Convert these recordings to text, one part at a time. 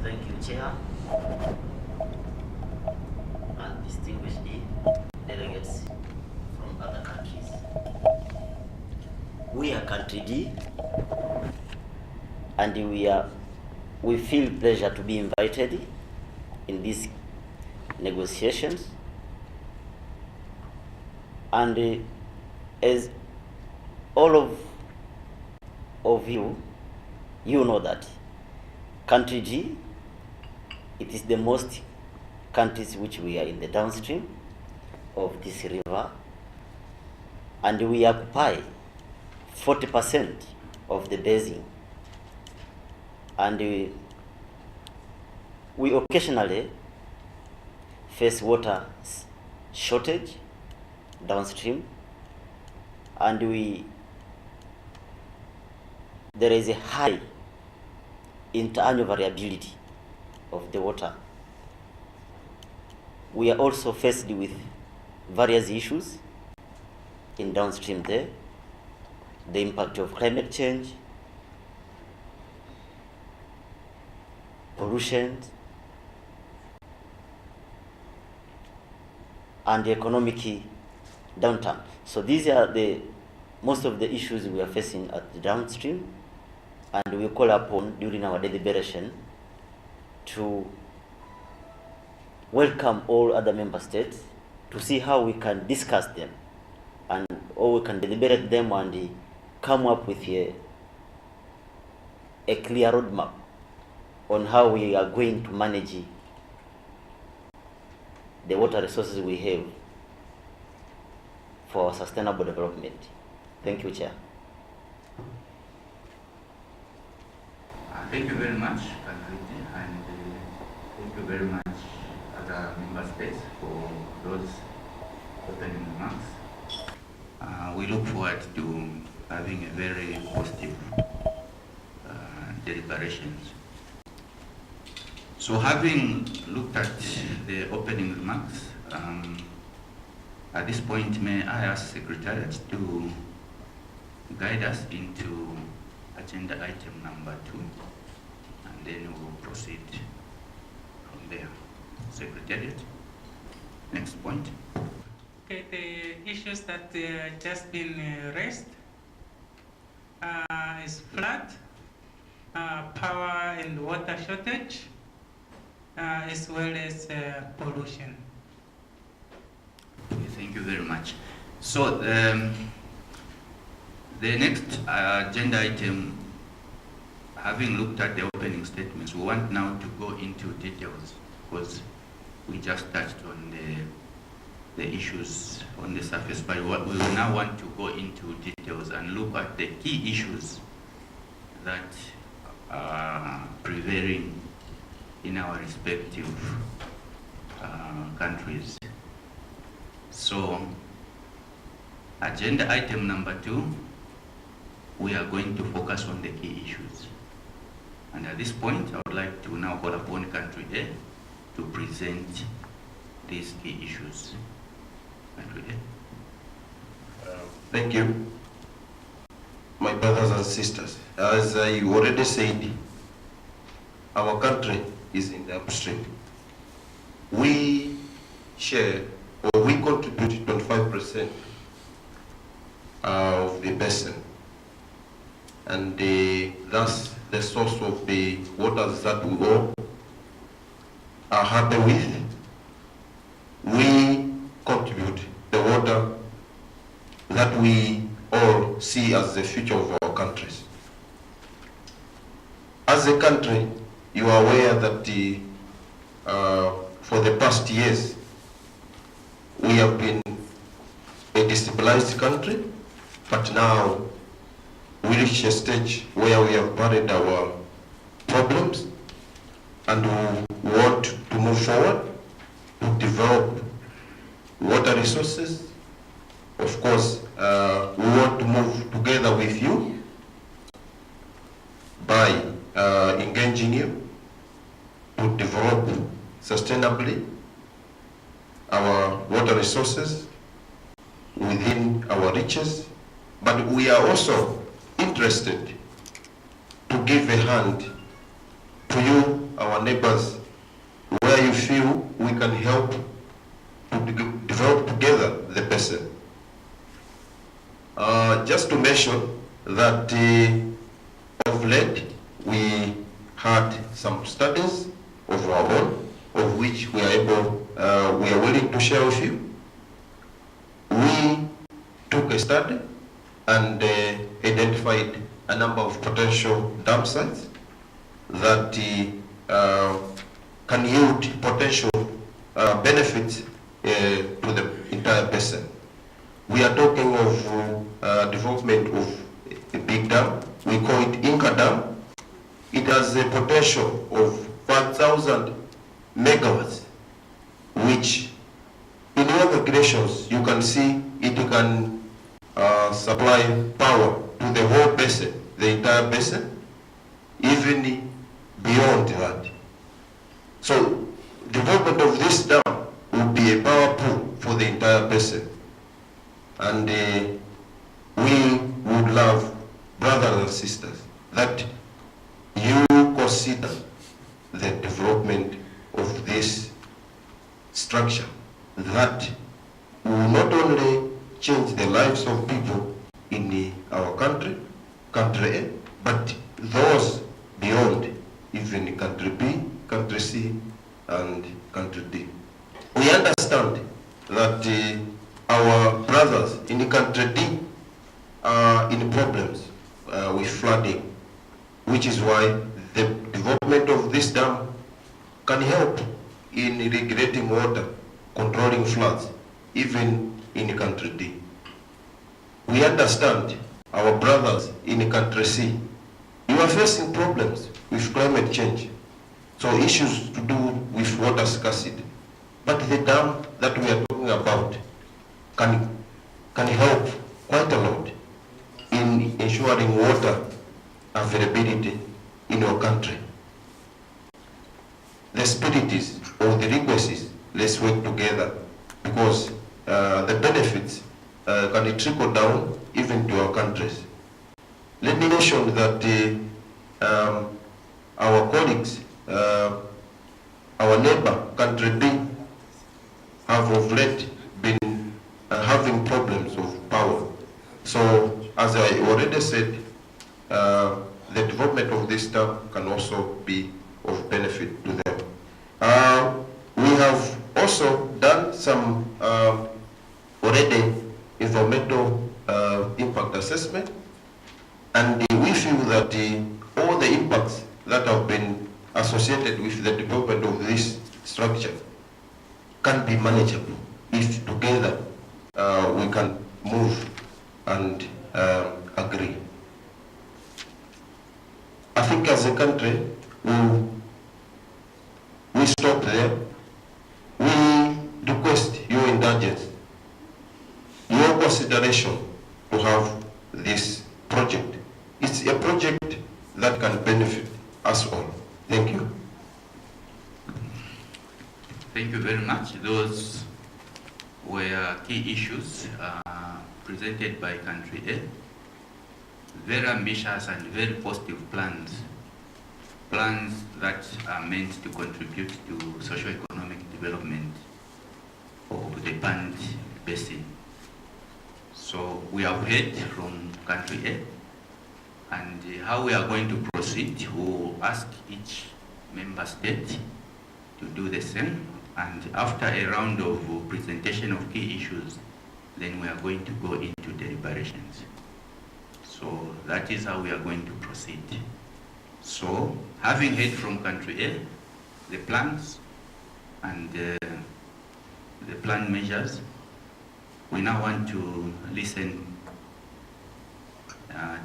Thank you, Chair, and distinguished delegates from other countries. We are country D, and we feel pleasure to be invited in these negotiations. And as all of you know that country G, it is the most countries which we are in the downstream of this river, and we occupy 40% of the basin, and we occasionally face water shortage downstream, and there is a high interannual variability of the water. We are also faced with various issues in downstream there, the impact of climate change, pollution, and economic downturn. So these are most of the issues we are facing at the downstream, and we call upon during our deliberation to welcome all other member states to see how we can discuss them, or we can deliberate them and come up with a clear roadmap on how we are going to manage the water resources we have for sustainable development. Thank you, Chair. Thank you very much, Kanaliti, and thank you very much, other member states, for those opening remarks. We look forward to having a very positive deliberations. So, having looked at the opening remarks, at this point, may I ask Secretariat to guide us into agenda item number 2, and then we will proceed from there. Secretariat, next point. Okay, the issues that just been raised is flood, power and water shortage, as well as pollution. Okay, thank you very much. So the next agenda item, having looked at the opening statements, we want now to go into details, because we just touched on the issues on the surface, but we will now want to go into details and look at the key issues that are prevailing in our respective countries. So, agenda item number 2, we are going to focus on the key issues. And at this point, I would like to now call upon country A to present these key issues. Country A. Thank you, my brothers and sisters. As I already said, our country is in the upstream. We share, or we contribute 25% of the basin, and thus the source of the waters that we all are happy with. We contribute the water that we all see as the future of our countries. As a country, you are aware that for the past years, we have been a destabilized country, but now we reach a stage where we have buried our problems, and we want to move forward to develop water resources. Of course, we want to move together with you by engaging you to develop sustainably our water resources within our reaches, but we are also interested to give a hand to you, our neighbors where you feel we can help to develop together the person. Just to mention that of late we had some studies of our own, of which we are willing to share with you. We took a study and identified a number of potential dam sites that can yield potential benefits to the entire basin. We are talking of development of a big dam. We call it Inca Dam. It has a potential of 5,000 megawatts, which in your calculations you can see it can supply power to the whole basin, the entire basin, even beyond that. So development of this dam will be a power pool for the entire basin. And we would love, brothers and sisters, that you consider the development of this structure that will not only change the lives of people in our country A, but those beyond, even country B, country C, and country D. We understand that our brothers in country D are in problems with flooding, which is why the development of this dam can help in regulating water, controlling floods, even in country D. We understand our brothers in country C, you are facing problems with climate change, so issues to do with water scarcity. But the dam that we are talking about can help quite a lot in ensuring water availability in your country. The spirit is, or the request is, let's work together, because the benefits can trickle down even to our countries. Let me mention that our colleagues, our neighbor, country B, have of late been having problems of power. So, as I already said, the development of this dam can also be of benefit to them. We have also done some already environmental impact assessment, and we feel that all the impacts that have been associated with the development of this structure can be manageable if together we can move and agree. I think as a country, we stop there. We request your indulgence, your consideration to have this project. It's a project that can benefit us all. Thank you. Thank you very much. Those were key issues presented by country A. Very ambitious and very positive plans that are meant to contribute to socio-economic development of the Pand Basin. So we have heard from country A, and how we are going to proceed, we will ask each member state to do the same, and after a round of presentation of key issues, then we are going to go into deliberations. So that is how we are going to proceed. So, having heard from country A, the plans and the plan measures, we now want to listen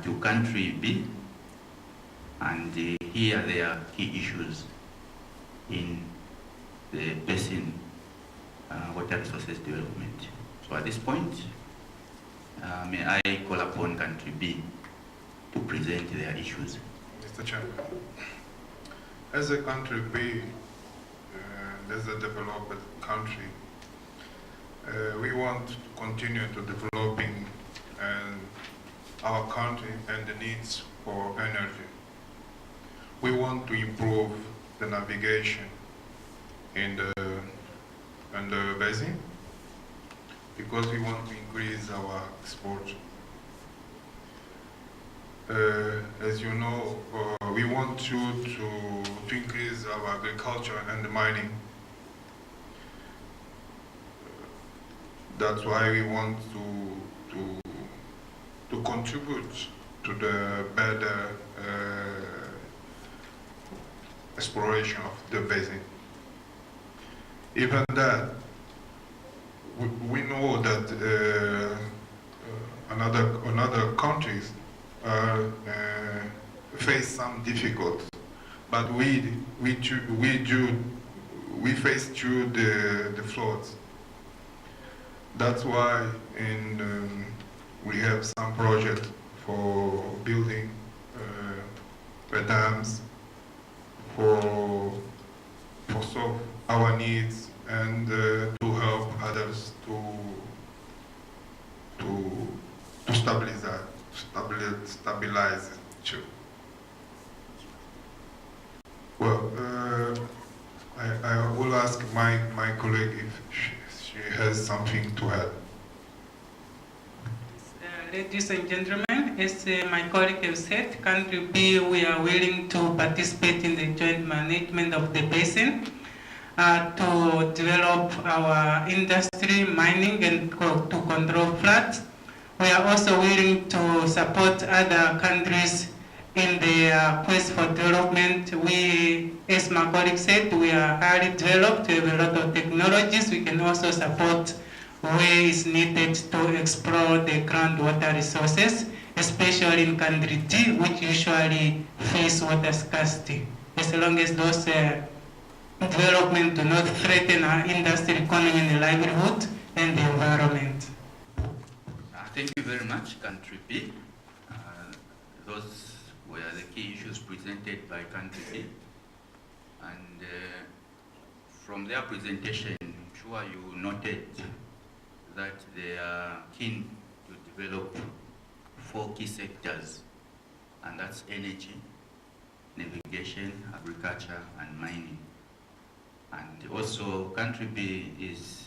to country B and hear their key issues in the basin water resources development. So at this point, may I call upon country B to present their issues. Mr. Chairman, as a country B, as a developed country, we want to continue to developing our country and the needs for energy. We want to improve the navigation in the basin, because we want to increase our export. As you know, we want to increase our agriculture and mining. That's why we want to contribute to the better exploration of the basin. Even that, we know that another countries face some difficulties, but we face through the floods. That's why we have some project for building dams for solve our needs and to help others to stabilize it too. Well, I will ask my colleague if she has something to add. Ladies and gentlemen, as my colleague has said, Country B, we are willing to participate in the joint management of the basin to develop our industry, mining, and to control floods. We are also willing to support other countries in their quest for development. We, as my colleague said, we are highly developed, we have a lot of technologies. We can also support where is needed to explore the groundwater resources, especially in country D, which usually face water scarcity. As long as those development do not threaten our industry, economy, and the livelihood and the environment. Thank you very much, Country B. Those were the key issues presented by Country B. And from their presentation, I'm sure you noted that they are keen to develop 4 key sectors, and that's energy, navigation, agriculture, and mining. And also, Country B is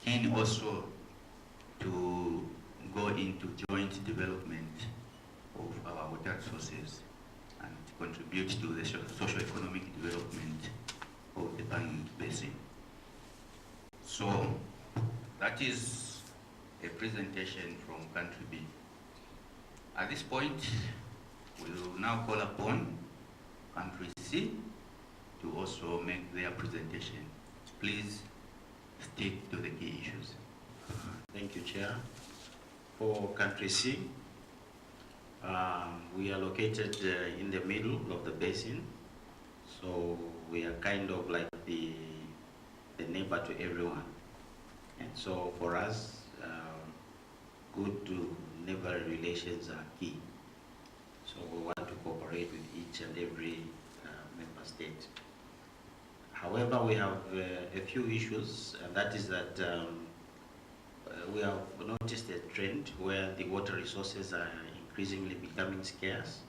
keen also to go into joint development of our water resources and contribute to the socio-economic development of the Bantu Basin. So that is a presentation from Country B. At this point, we will now call upon Country C to also make their presentation. Please stick to the key issues. Thank you, Chair. For Country C, we are located in the middle of the basin, so we are kind of like the neighbor to everyone. And so for us, good to neighbor relations are key. So we want to cooperate with each and every member state. However, we have a few issues, and that is that we have noticed a trend where the water resources are increasingly becoming scarce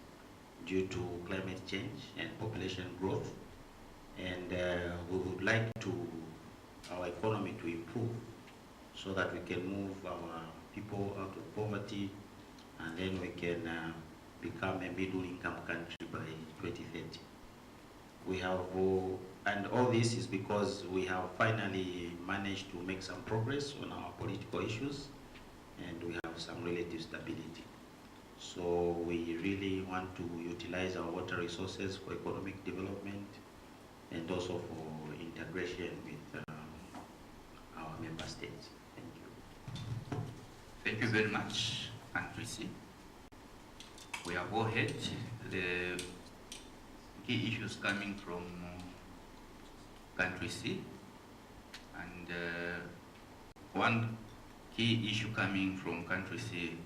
due to climate change and population growth. And we would like our economy to improve so that we can move our people out of poverty, and then we can become a middle-income country by 2030. We have, and all this is because we have finally managed to make some progress on our political issues, and we have some relative stability. So we really want to utilize our water resources for economic development and also for integration with our member states. Thank you. Thank you very much, Country C. We have all heard the key issues coming from Country C, and one key issue coming from Country C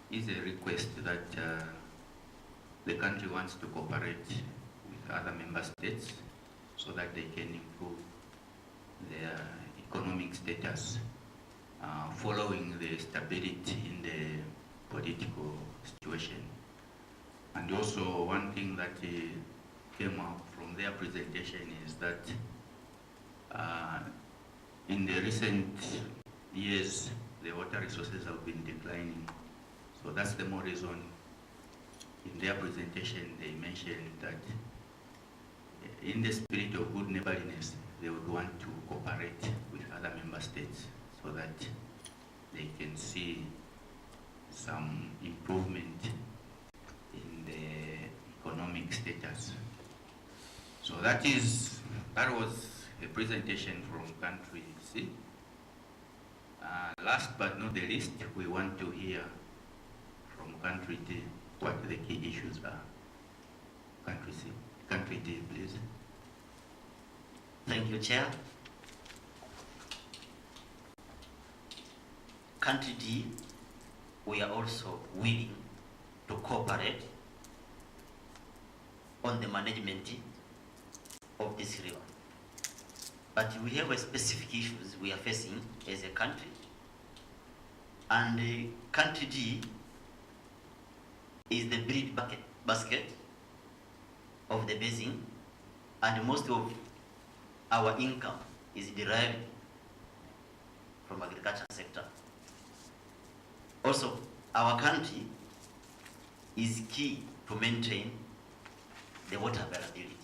is a request that the country wants to cooperate with other member states so that they can improve their economic status following the stability in the political situation. And also one thing that came out from their presentation is that in the recent years, the water resources have been declining. So that's the more reason in their presentation they mentioned that in the spirit of good neighborliness, they would want to cooperate with other member states so that they can see some improvement in the economic status. So that was a presentation from country C. Last but not the least, we want to hear from country D what the key issues are. Country C. Country D, please. Thank you, Chair. Country D, we are also willing to cooperate on the management of this river. But we have a specific issues we are facing as a country. And country D is the bread basket of the basin, and most of our income is derived from agriculture sector. Also, our country is key to maintain the water availability.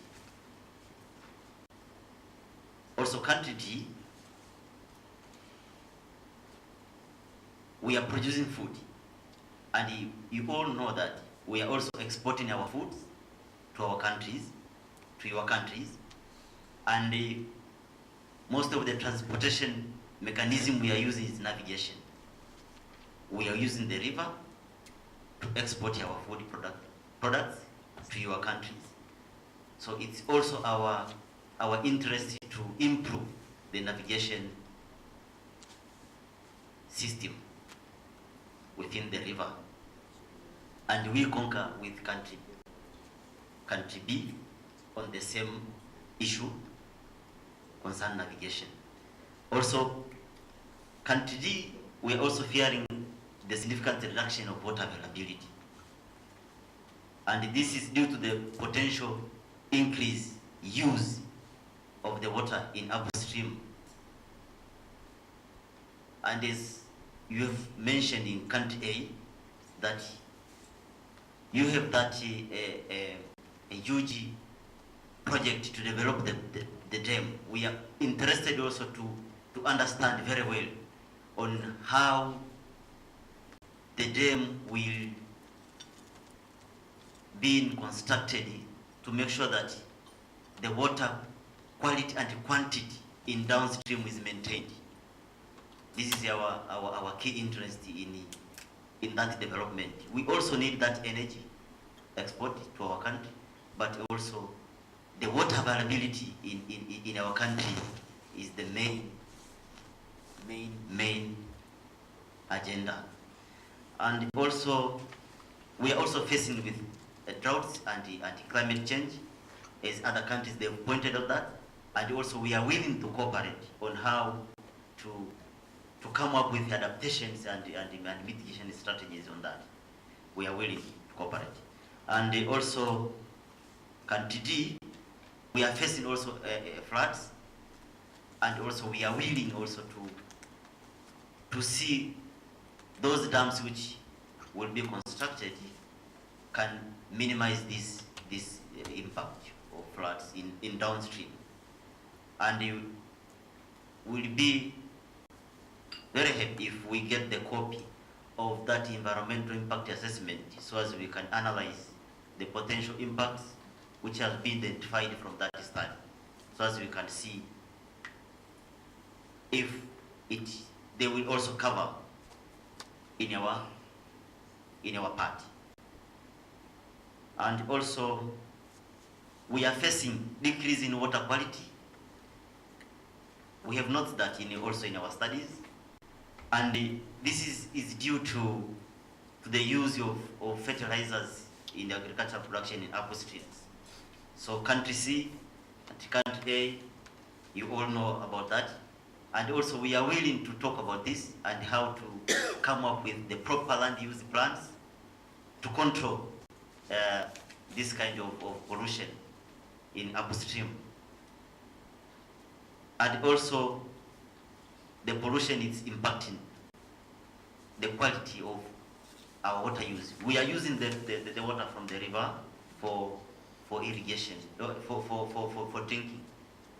Also, country D, we are producing food, and you all know that we are also exporting our food to our countries, to your countries, and most of the transportation mechanism we are using is navigation. We are using the river to export our food products to your countries. So it's also our interest to improve the navigation system within the river, and we concur with country B on the same issue concerning navigation. Also, country D, we are also fearing the significant reduction of water availability, and this is due to the potential increased use of the water in upstream. And as you have mentioned in country A, that you have that a huge project to develop the dam. We are interested also to understand very well on how the dam will be constructed to make sure that the water quality and quantity in downstream is maintained. This is our key interest in that development. We also need that energy export to our country, but also the water availability in our country is the main agenda. And also, we are also facing with droughts and climate change, as other countries they've pointed out that, and also we are willing to cooperate on how to come up with adaptations and mitigation strategies on that. We are willing to cooperate. And also, country D, we are facing also floods, and also we are willing also to see those dams which will be constructed can minimize this impact of floods in downstream. And will be very happy if we get the copy of that environmental impact assessment so as we can analyze the potential impacts which have been identified from that study, so as we can see if they will also cover in our part. And also, we are facing decrease in water quality. We have noted that also in our studies, and this is due to the use of fertilizers in the agricultural production in upstreams. So country C and country A, you all know about that. And also we are willing to talk about this and how to come up with the proper land use plans to control this kind of pollution in upstream. And also, the pollution is impacting the quality of our water use. We are using the water from the river for irrigation, for drinking,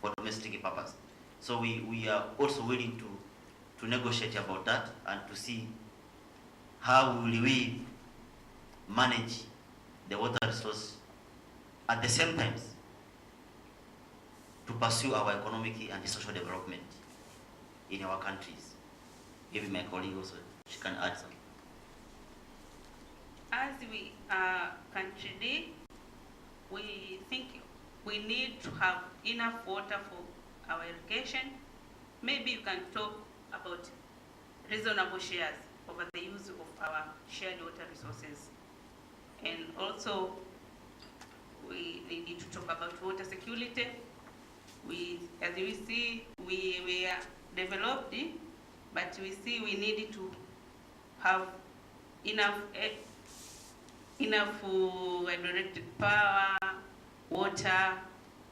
for domestic purpose. So we are also willing to negotiate about that and to see how will we manage the water resource at the same time to pursue our economic and social development in our countries. Maybe my colleague also, she can add something. As we are country D, we think we need to have enough water for our irrigation. Maybe you can talk about reasonable shares over the use of our shared water resources. And also, we need to talk about water security. As we see, we are developed, but we see we need to have enough hydroelectric power, water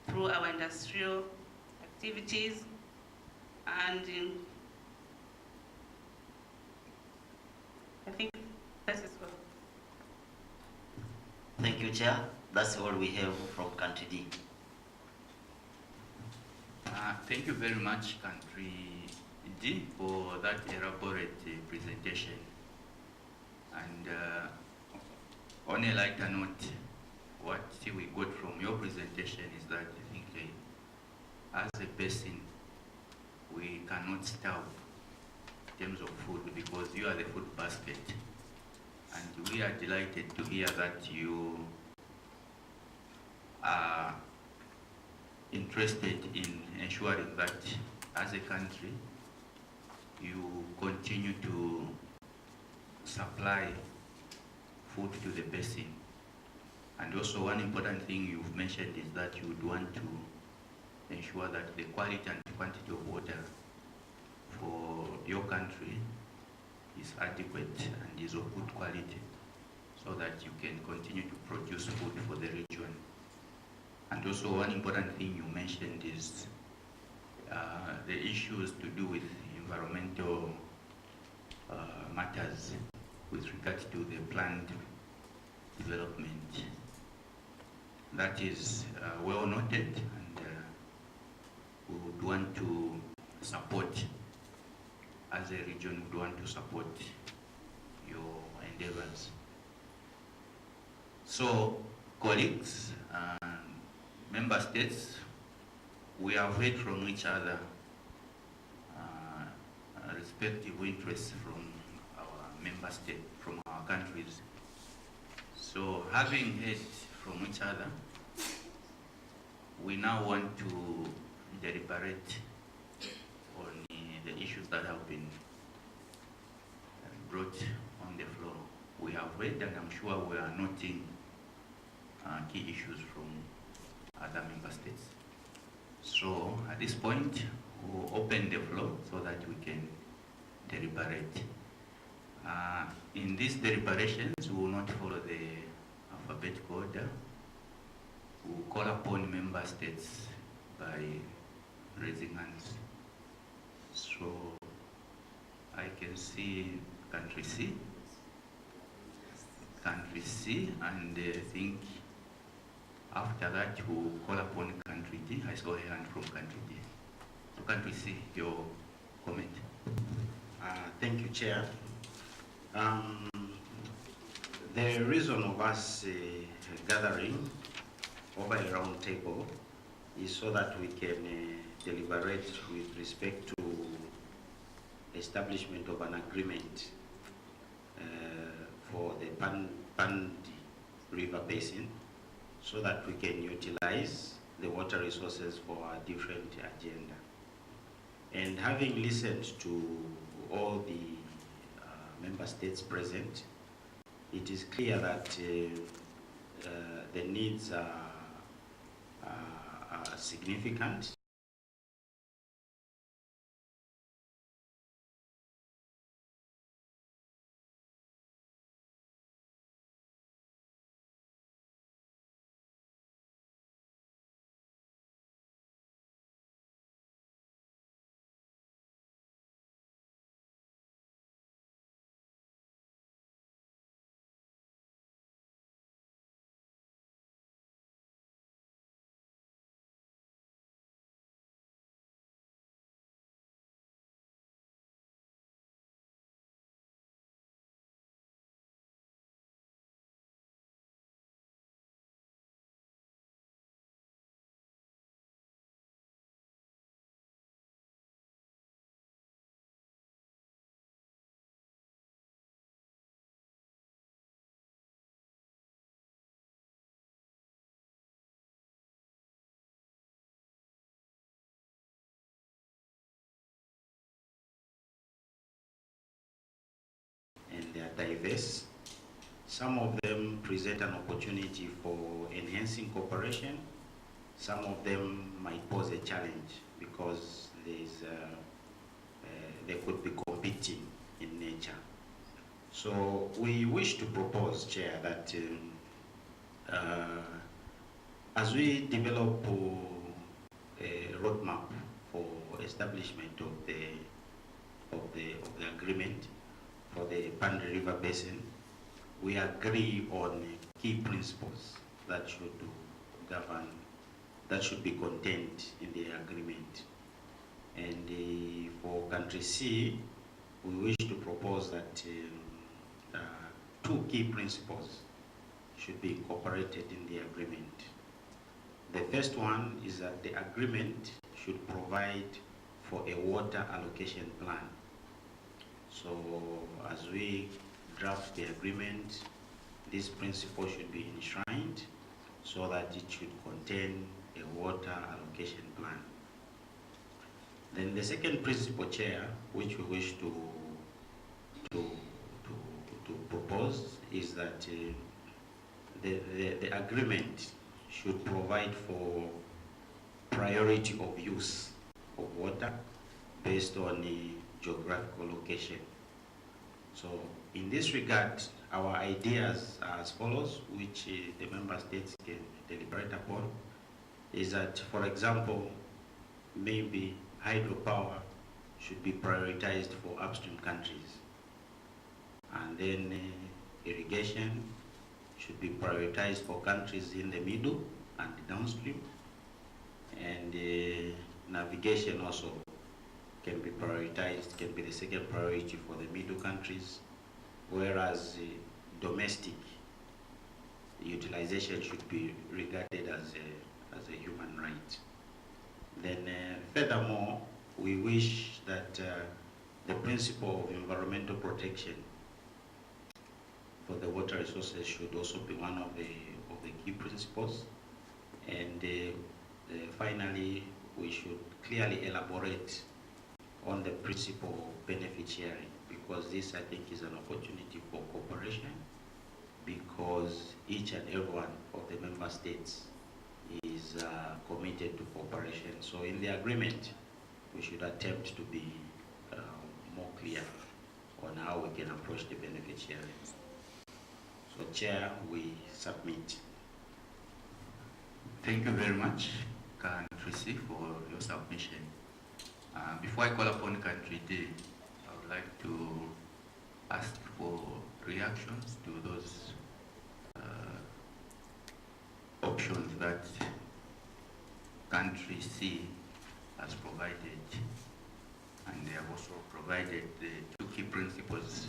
through our industrial activities, and I think that is all. Thank you, Chair. That's all we have from Country D. Thank you very much, Country D, for that elaborate presentation. And on a lighter note, what we got from your presentation is that I think as a basin, we cannot starve in terms of food because you are the food basket. And we are delighted to hear that you are interested in ensuring that as a country, you continue to supply food to the basin. And also one important thing you've mentioned is that you would want to ensure that the quality and quantity of water for your country is adequate and is of good quality so that you can continue to produce food for the region. And also one important thing you mentioned is the issues to do with environmental matters with regard to the planned development. That is well noted, and we would want to support, as a region, we would want to support your endeavors. So, colleagues, member states, we have heard from each other respective interests from our member state, from our countries. So having heard from each other, we now want to deliberate on the issues that have been brought on the floor. We have read, and I'm sure we are noting key issues from other member states. So at this point, we'll open the floor so that we can deliberate. In these deliberations, we will not follow the alphabetical order. We will call upon member states by raising hands. So I can see country C, and I think after that we'll call upon country D. I saw a hand from country D. So country C, your comment. Thank you, Chair. The reason of us gathering over a round table is so that we can deliberate with respect to establishment of an agreement for the Pandi River Basin, so that we can utilize the water resources for a different agenda. And having listened to all the member states present, it is clear that the needs are significant. diverse. Some of them present an opportunity for enhancing cooperation. Some of them might pose a challenge because they could be competing in nature. So we wish to propose, Chair, that as we develop a roadmap for establishment of the agreement for the Pandre River Basin, we agree on key principles that should govern, that should be contained in the agreement. And for country C, we wish to propose that two key principles should be incorporated in the agreement. The first one is that the agreement should provide for a water allocation plan. So as we draft the agreement, this principle should be enshrined so that it should contain a water allocation plan. Then the second principle, Chair, which we wish to propose is that the agreement should provide for priority of use of water based on the geographical location. So in this regard, our ideas are as follows, which the member states can deliberate upon, is that, for example, maybe hydropower should be prioritized for upstream countries. And then irrigation should be prioritized for countries in the middle and downstream. And navigation also can be prioritized, can be the second priority for the middle countries, whereas domestic utilization should be regarded as a human right. Then furthermore, we wish that the principle of environmental protection for the water resources should also be one of the key principles. And finally, we should clearly elaborate on the principle of benefit sharing, because this, I think, is an opportunity for cooperation, because each and every one of the member states is committed to cooperation. So in the agreement, we should attempt to be more clear on how we can approach the benefit sharing. So, Chair, we submit. Thank you very much, Country C, for your submission. Before I call upon Country D, I would like to ask for reactions to those options that Country C has provided, and they have also provided the two key principles,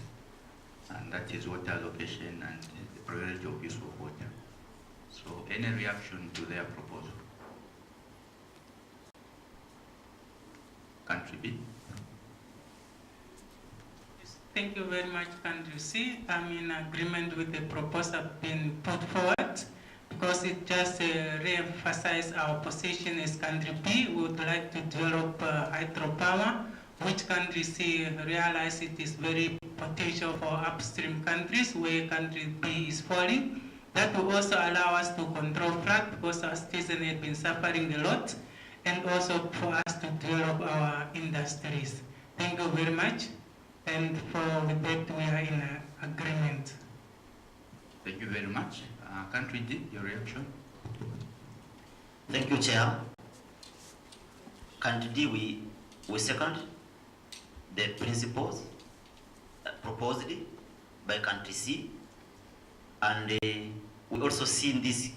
and that is water allocation and the priority of use of water. So any reaction to their proposal? Country B. Thank you very much, Country C. I'm in agreement with the proposal being put forward because it just re-emphasizes our position as Country B. We would like to develop hydropower, which Country C realize it is very potential for upstream countries where Country B is falling. That will also allow us to control flood because our citizens have been suffering a lot, and also for us to develop our industries. Thank you very much. And with that, we are in agreement. Thank you very much. Country D, your reaction? Thank you, Chair. Country D, we second the principles proposed by Country C, and we also see this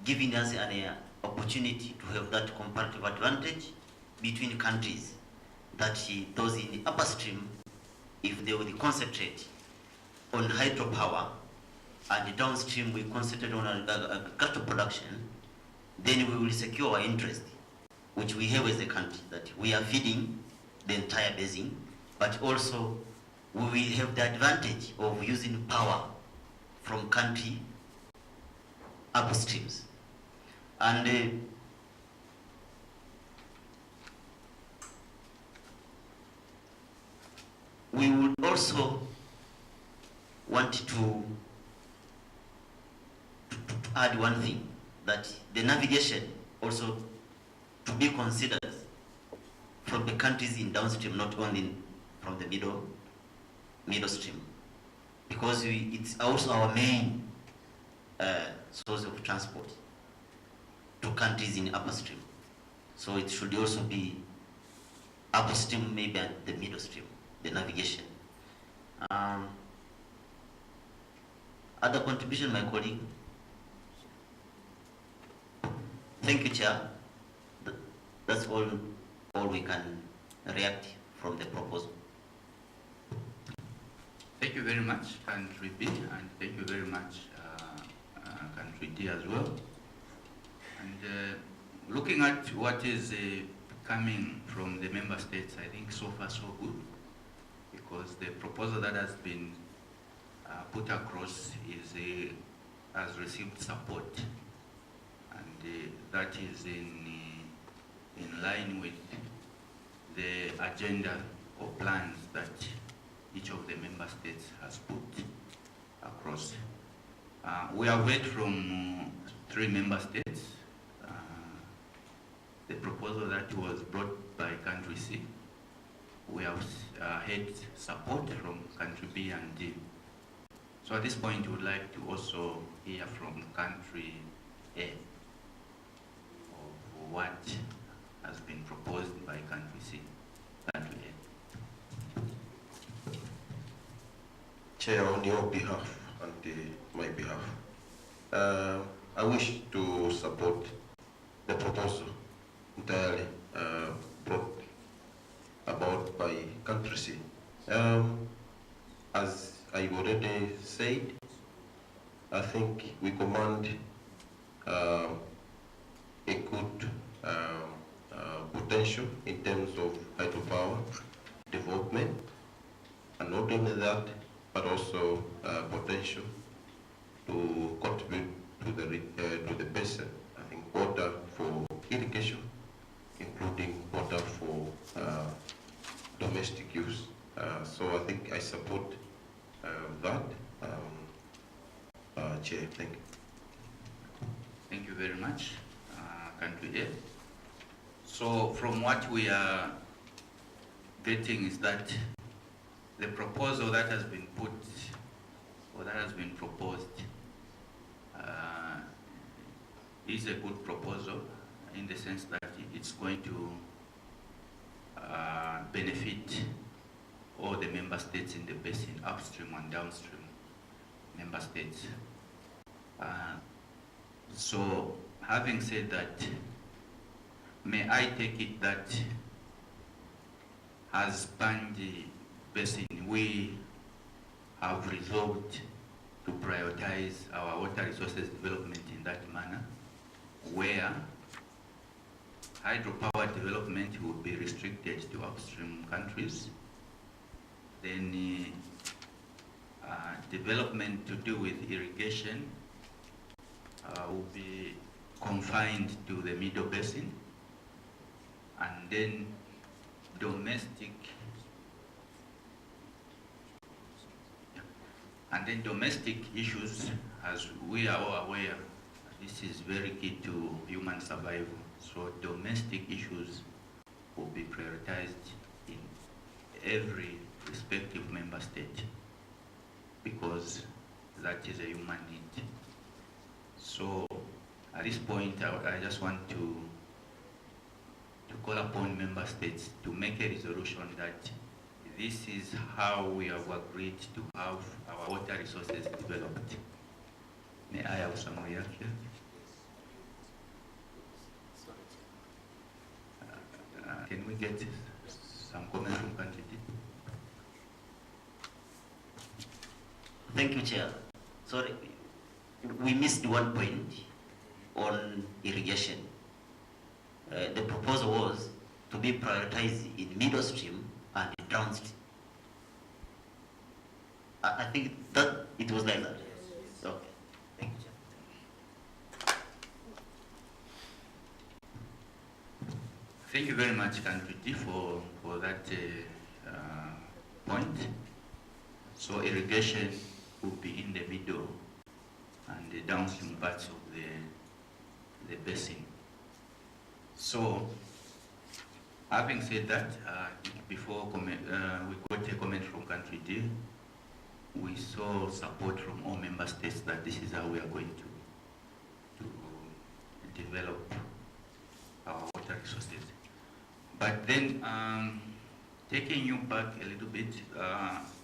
giving us an opportunity to have that comparative advantage between countries, that those in the upper stream, if they would concentrate on hydropower, and downstream we concentrate on agricultural production, then we will secure our interest, which we have as a country, that we are feeding the entire basin, but also we will have the advantage of using power from country upstreams. And we would also want to add one thing, that the navigation also to be considered from the countries in downstream, not only from the middle stream, because it's also our main source of transport to countries in upper stream. So it should also be upper stream, maybe, and the middle stream, the navigation. Other contribution, my colleague? Thank you, Chair. That's all we can react from the proposal. Thank you very much, Country B, and thank you very much, Country D as well. And looking at what is coming from the member states, I think so far so good, because the proposal that has been put across has received support, and that is in line with the agenda or plans that each of the member states has put across. We have heard from 3 member states the proposal that was brought by country C. We have had support from country B and D. So at this point, we would like to also hear from country A of what has been proposed by country C. Country A. Chair, on your behalf and my behalf, I wish to support the proposal entirely brought about by country C. As I already said, I think we command a good potential in terms of hydropower development, and not only that, but also potential to contribute to the basin. I think water for irrigation, including water for domestic use. So I think I support that. Chair, thank you. Thank you very much, country A. So from what we are getting is that the proposal that has been put, or that has been proposed, is a good proposal in the sense that it's going to benefit all the member states in the basin, upstream and downstream member states. So having said that, may I take it that as Pandi Basin, we have resolved to prioritize our water resources development in that manner, where hydropower development will be restricted to upstream countries, then development to do with irrigation will be confined to the middle basin, and then domestic issues, as we are all aware, this is very key to human survival. So domestic issues will be prioritized in every respective member state, because that is a human need. So at this point, I just want to call upon member states to make a resolution that this is how we have agreed to have our water resources developed. May I have some reaction? Can we get some comment from country? Thank you, Chair. Sorry, we missed one point on irrigation. The proposal was to be prioritized in middle stream and downstream. I think that it was like that. Okay. Thank you, Chair. Thank you very much, country D, for that point. So irrigation will be in the middle and the downstream parts of the basin. So, having said that, before we got a comment from country D, we saw support from all member states that this is how we are going to develop our water resources. But then, taking you back a little bit,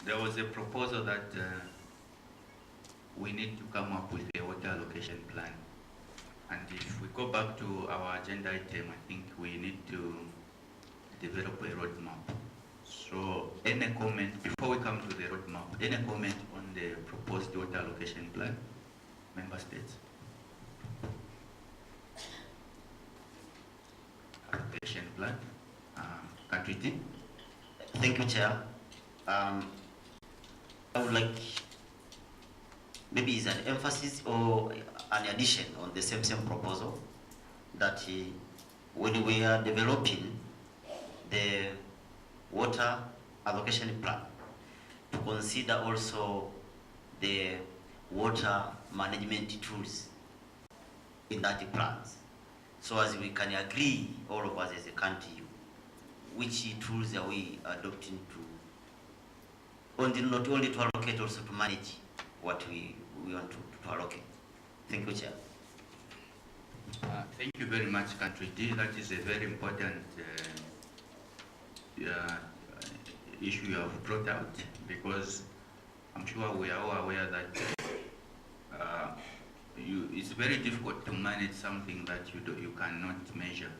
there was a proposal that we need to come up with a water allocation plan. And if we go back to our agenda item, I think we need to develop a roadmap. So any comment, before we come to the roadmap, any comment on the proposed water allocation plan, member states? Allocation plan, country team? Thank you, Chair. I would like, maybe it's an emphasis or an addition on the same proposal that when we are developing the water allocation plan, to consider also the water management tools in that plans, so as we can agree, all of us as a country, which tools are we adopting to, not only to allocate, also to manage what we want to allocate. Thank you, Chair. Thank you very much, Country D. That is a very important issue you have brought out, because I'm sure we are all aware that it's very difficult to manage something that you cannot measure.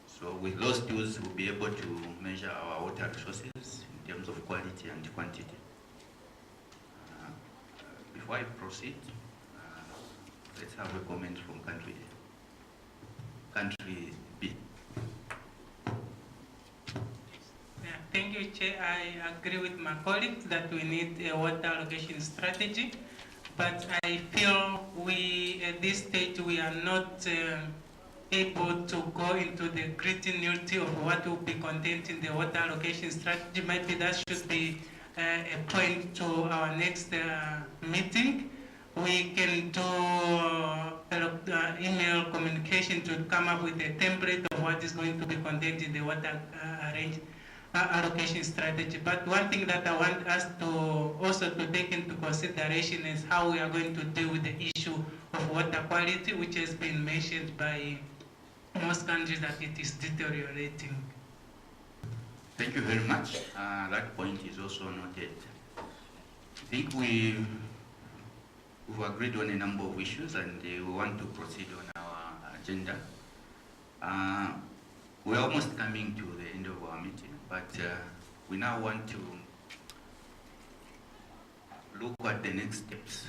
So with those tools, we'll be able to measure our water resources in terms of quality and quantity. Before I proceed, let's have a comment from country B. Yeah, thank you, Chair. I agree with my colleagues that we need a water allocation strategy, but I feel at this stage, we are not able to go into the gritty-nitty of what will be contained in the water allocation strategy. Maybe that should be a point to our next meeting. We can do email communication to come up with a template of what is going to be contained in the water allocation strategy. But one thing that I want us to also to take into consideration is how we are going to deal with the issue of water quality, which has been mentioned by most countries that it is deteriorating. Thank you very much. That point is also noted. I think we've agreed on a number of issues, and we want to proceed on our agenda. We're almost coming to the end of our meeting, but we now want to look at the next steps.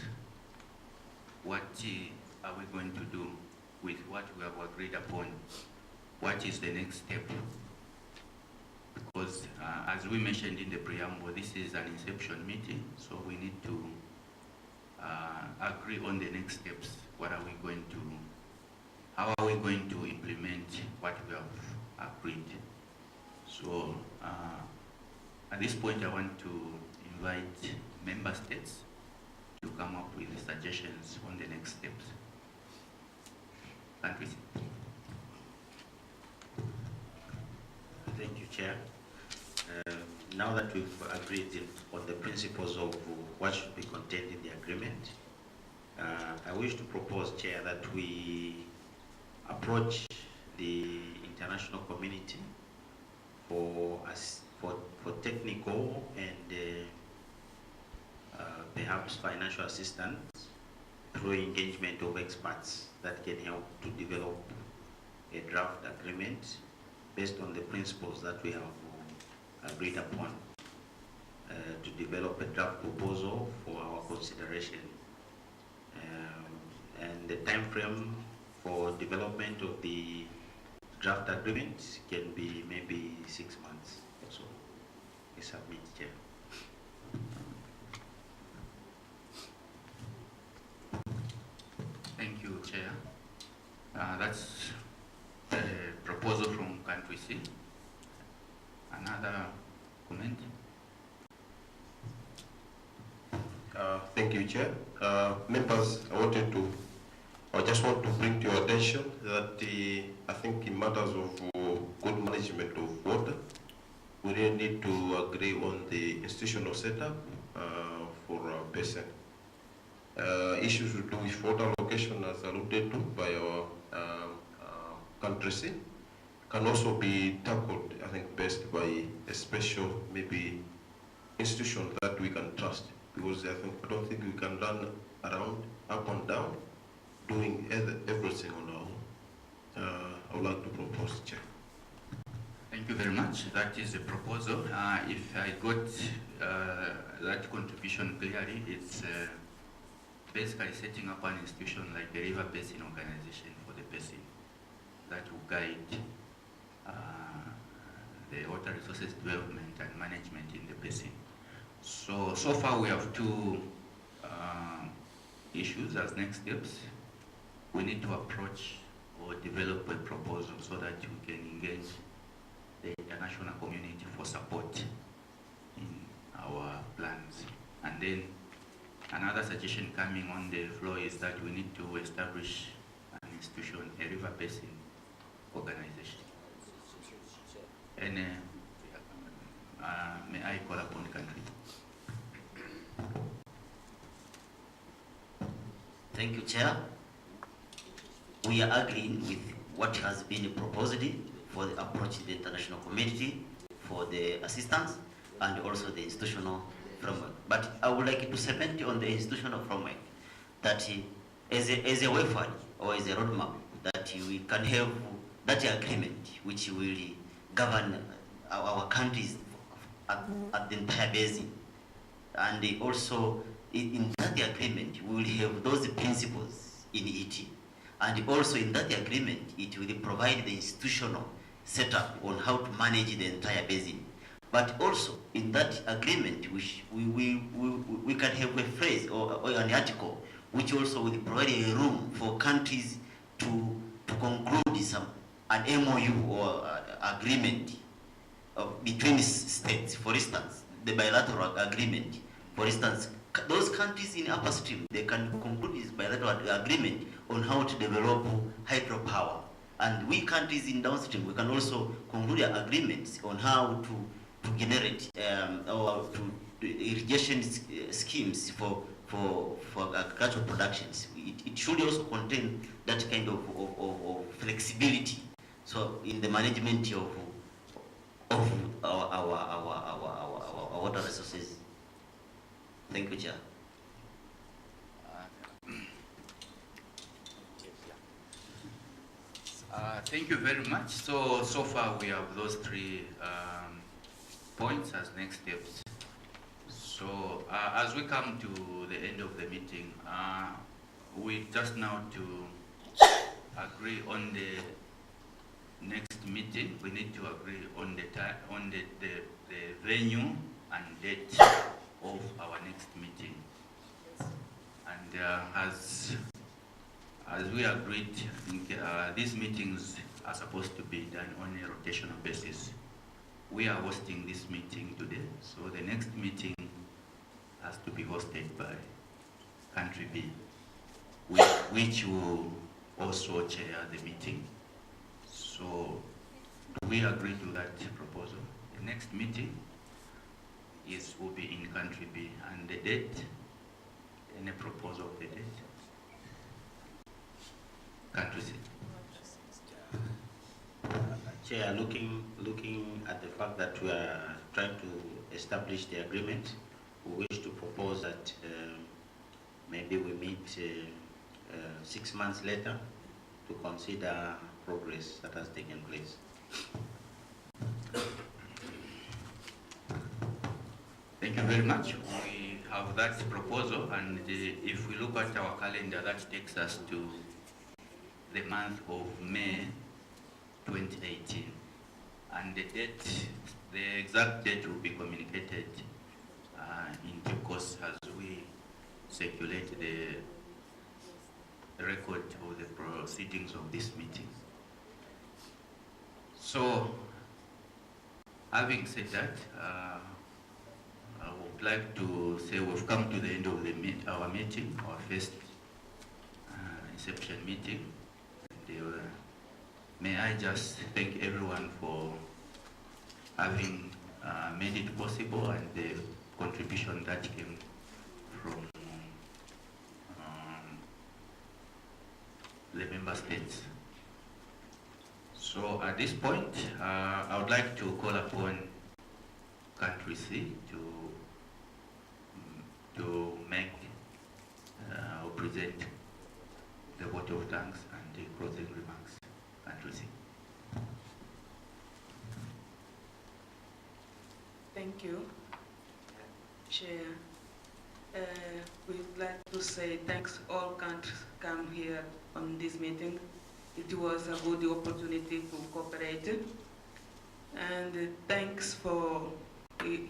What are we going to do with what we have agreed upon? What is the next step? Because as we mentioned in the preamble, this is an inception meeting, so we need to agree on the next steps. What are we going to, how are we going to implement what we have agreed? So at this point, I want to invite member states to come up with suggestions on the next steps. Countries. Thank you, Chair. Now that we've agreed on the principles of what should be contained in the agreement, I wish to propose, Chair, that we approach the international community for technical and perhaps financial assistance through engagement of experts that can help to develop a draft agreement based on the principles that we have agreed upon, to develop a draft proposal for our consideration. And the time frame for development of the draft agreement can be maybe 6 months or so. We submit, Chair. Thank you, Chair. That's a proposal from country C. Another comment? Thank you, Chair. Members, I just want to bring to your attention that I think in matters of good management of water, we really need to agree on the institutional setup for our basin. Issues to do with water allocation, as alluded to by our country seat, can also be tackled, I think, best by a special, maybe, institution that we can trust. Because I don't think we can run around, up and down, doing everything on our own. I would like to propose, Chair. Thank you very much. That is the proposal. If I got that contribution clearly, it's basically setting up an institution like the River Basin Organization for the basin that will guide the water resources development and management in the basin. So far we have two issues as next steps. We need to approach or develop a proposal so that we can engage the international community for support in our plans. And then another suggestion coming on the floor is that we need to establish an institution, a river basin organization. And may I call upon the country? Thank you, Chair. We are agreeing with what has been proposed for the approach to the international community for the assistance and also the institutional framework. But I would like to cement on the institutional framework that as a way forward or as a roadmap that we can have that agreement which will govern our countries at the entire basin. And also in that agreement we will have those principles in it. And also in that agreement it will provide the institutional setup on how to manage the entire basin. But also in that agreement we can have a phrase or an article which also will provide a room for countries to conclude an MOU or agreement between states. For instance, the bilateral agreement. For instance, those countries in upstream, they can conclude this bilateral agreement on how to develop hydropower. And we countries in downstream, we can also conclude agreements on how to generate or to irrigation schemes for agricultural productions. It should also contain that kind of flexibility. So in the management of our water resources. Thank you, Chair. Thank you very much. So far we have those three points as next steps. So as we come to the end of the meeting, we just now to agree on the next meeting. We need to agree on the venue and date of our next meeting. And as we agreed, I think these meetings are supposed to be done on a rotational basis. We are hosting this meeting today, so the next meeting has to be hosted by country B, which will also chair the meeting. So do we agree to that proposal? The next meeting will be in country B, and the date, any proposal of the date? Country C. Chair, looking at the fact that we are trying to establish the agreement, we wish to propose that maybe we meet 6 months later to consider progress that has taken place. Thank you very much. We have that proposal, and if we look at our calendar, that takes us to the month of May 2018. And the date, the exact date will be communicated in due course as we circulate the record of the proceedings of this meeting. So, having said that, I would like to say we've come to the end of our meeting, our first inception meeting. And, may I just thank everyone for having made it possible and the contribution that came from the member states. So at this point, I would like to call upon country C to make or present the vote of thanks and the closing remarks. Country C. Thank you, Chair. We'd like to say thanks all countries come here on this meeting. It was a good opportunity to cooperate. And thanks for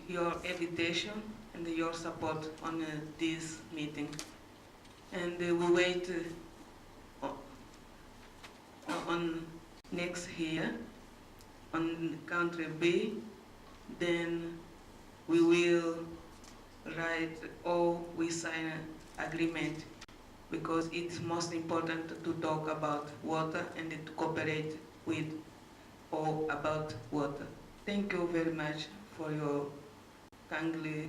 your invitation and your support on this meeting. And we wait on next year on country B. Then we will write or we sign an agreement, because it's most important to talk about water and to cooperate with all about water. Thank you very much for your kindly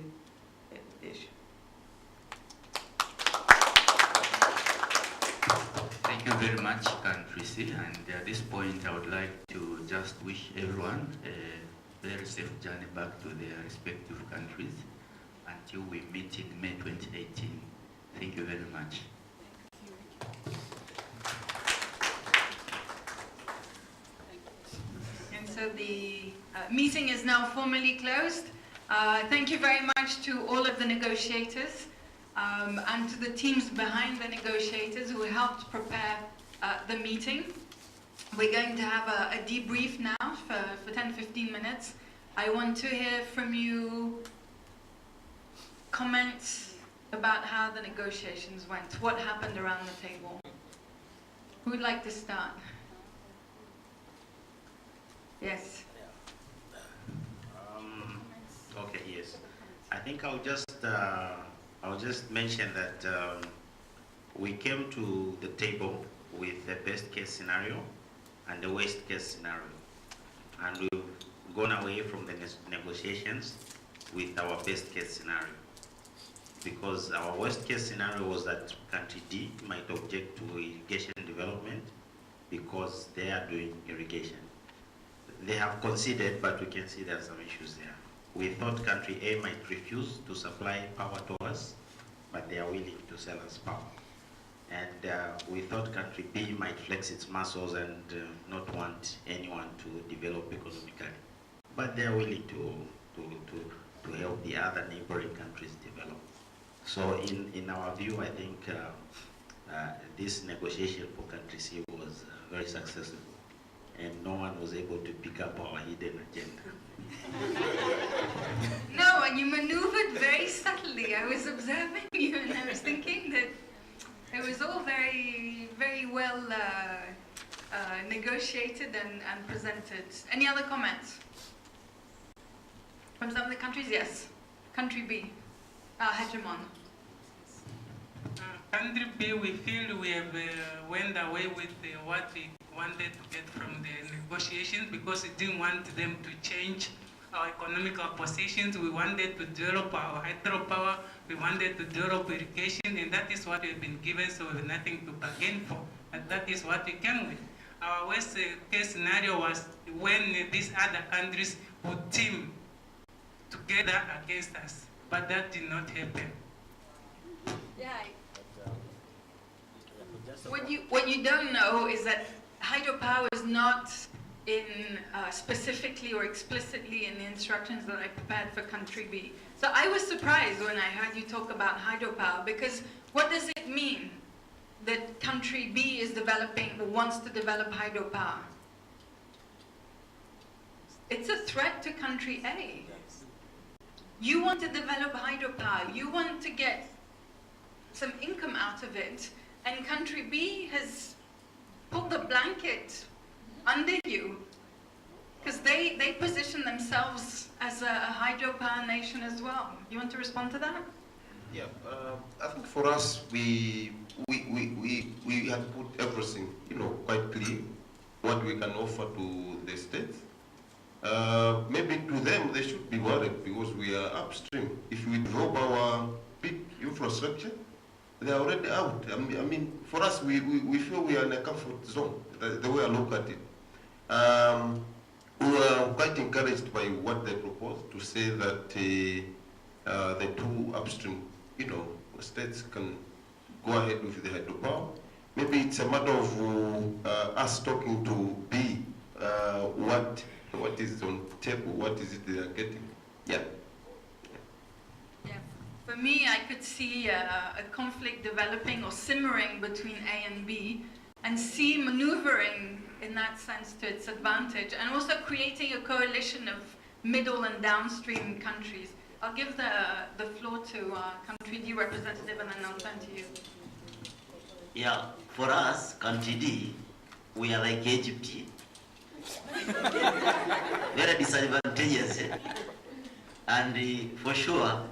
invitation. Thank you very much, Country C. And at this point, I would like to just wish everyone a very safe journey back to their respective countries until we meet in May 2018. Thank you very much. And so the meeting is now formally closed. Thank you very much to all of the negotiators and to the teams behind the negotiators who helped prepare the meeting. We're going to have a debrief now for 10-15 minutes. I want to hear from you comments about how the negotiations went. What happened around the table? Who would like to start? Yes. Okay, yes. I think I'll just mention that we came to the table with the best case scenario and the worst case scenario, and we've gone away from the negotiations with our best case scenario, because our worst case scenario was that country D might object to irrigation development because they are doing irrigation. They have conceded, but we can see there are some issues there. We thought country A might refuse to supply power to us, but they are willing to sell us power. And we thought country B might flex its muscles and not want anyone to develop economically, but they are willing to help the other neighboring countries develop. So in our view, I think this negotiation for country C was very successful, and no one was able to pick up our hidden agenda. No, and you maneuvered very subtly. I was observing you and I was thinking that it was all very, very well negotiated and presented. Any other comments? From some of the countries? Yes. Country B. Hegemon. Country B, we feel we have went away with what we wanted to get from the negotiations, because we didn't want them to change our economical positions. We wanted to develop our hydropower, we wanted to develop irrigation, and that is what we've been given, so we have nothing to bargain for. And that is what we came with. Our worst case scenario was when these other countries would team together against us, but that did not happen. Yeah. What you don't know is that hydropower is not in specifically or explicitly in the instructions that I prepared for country B. So I was surprised when I heard you talk about hydropower, because what does it mean that country B is developing or wants to develop hydropower? It's a threat to country A. You want to develop hydropower, you want to get some income out of it, and country B has pulled the blanket under you, because they position themselves as a hydropower nation as well. You want to respond to that? Yeah, I think for us, we have put everything, quite clear, what we can offer to the states. Maybe to them, they should be worried because we are upstream. If we drop our big infrastructure, they are already out. I mean, for us, we feel we are in a comfort zone, the way I look at it. We were quite encouraged by what they proposed to say that the two upstream, states can go ahead with the hydropower. Maybe it's a matter of us talking to B, what is on table, what is it they are getting. Yeah. Yeah. For me, I could see a conflict developing or simmering between A and B, and C maneuvering in that sense to its advantage, and also creating a coalition of middle and downstream countries. I'll give the floor to Country D representative, and then I'll turn to you. Yeah, for us, Country D, we are like Egypt. Very disadvantageous. And for sure,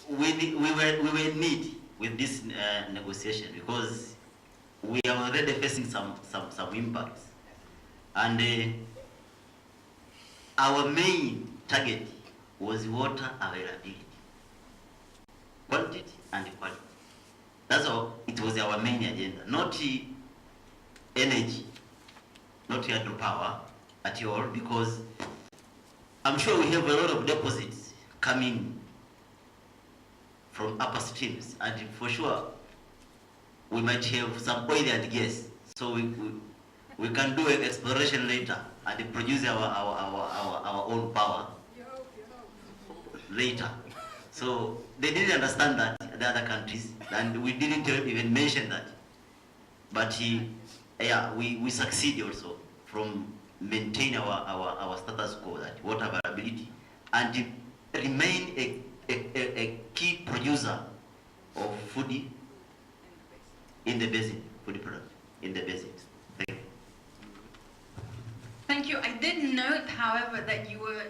we were in need with this negotiation because we are already facing some impacts. And our main target was water availability, quantity and quality. That's all. It was our main agenda, not energy, not hydropower at all, because I'm sure we have a lot of deposits coming from upper streams, and for sure we might have some oil and gas, so we can do an exploration later and produce our own power later. So they didn't understand that, the other countries, and we didn't even mention that. But yeah, we succeed also from maintain our status quo, that water availability, and remain a key producer of food in the basin, food product in the basins. Thank you. Thank you. I did note, however, that you were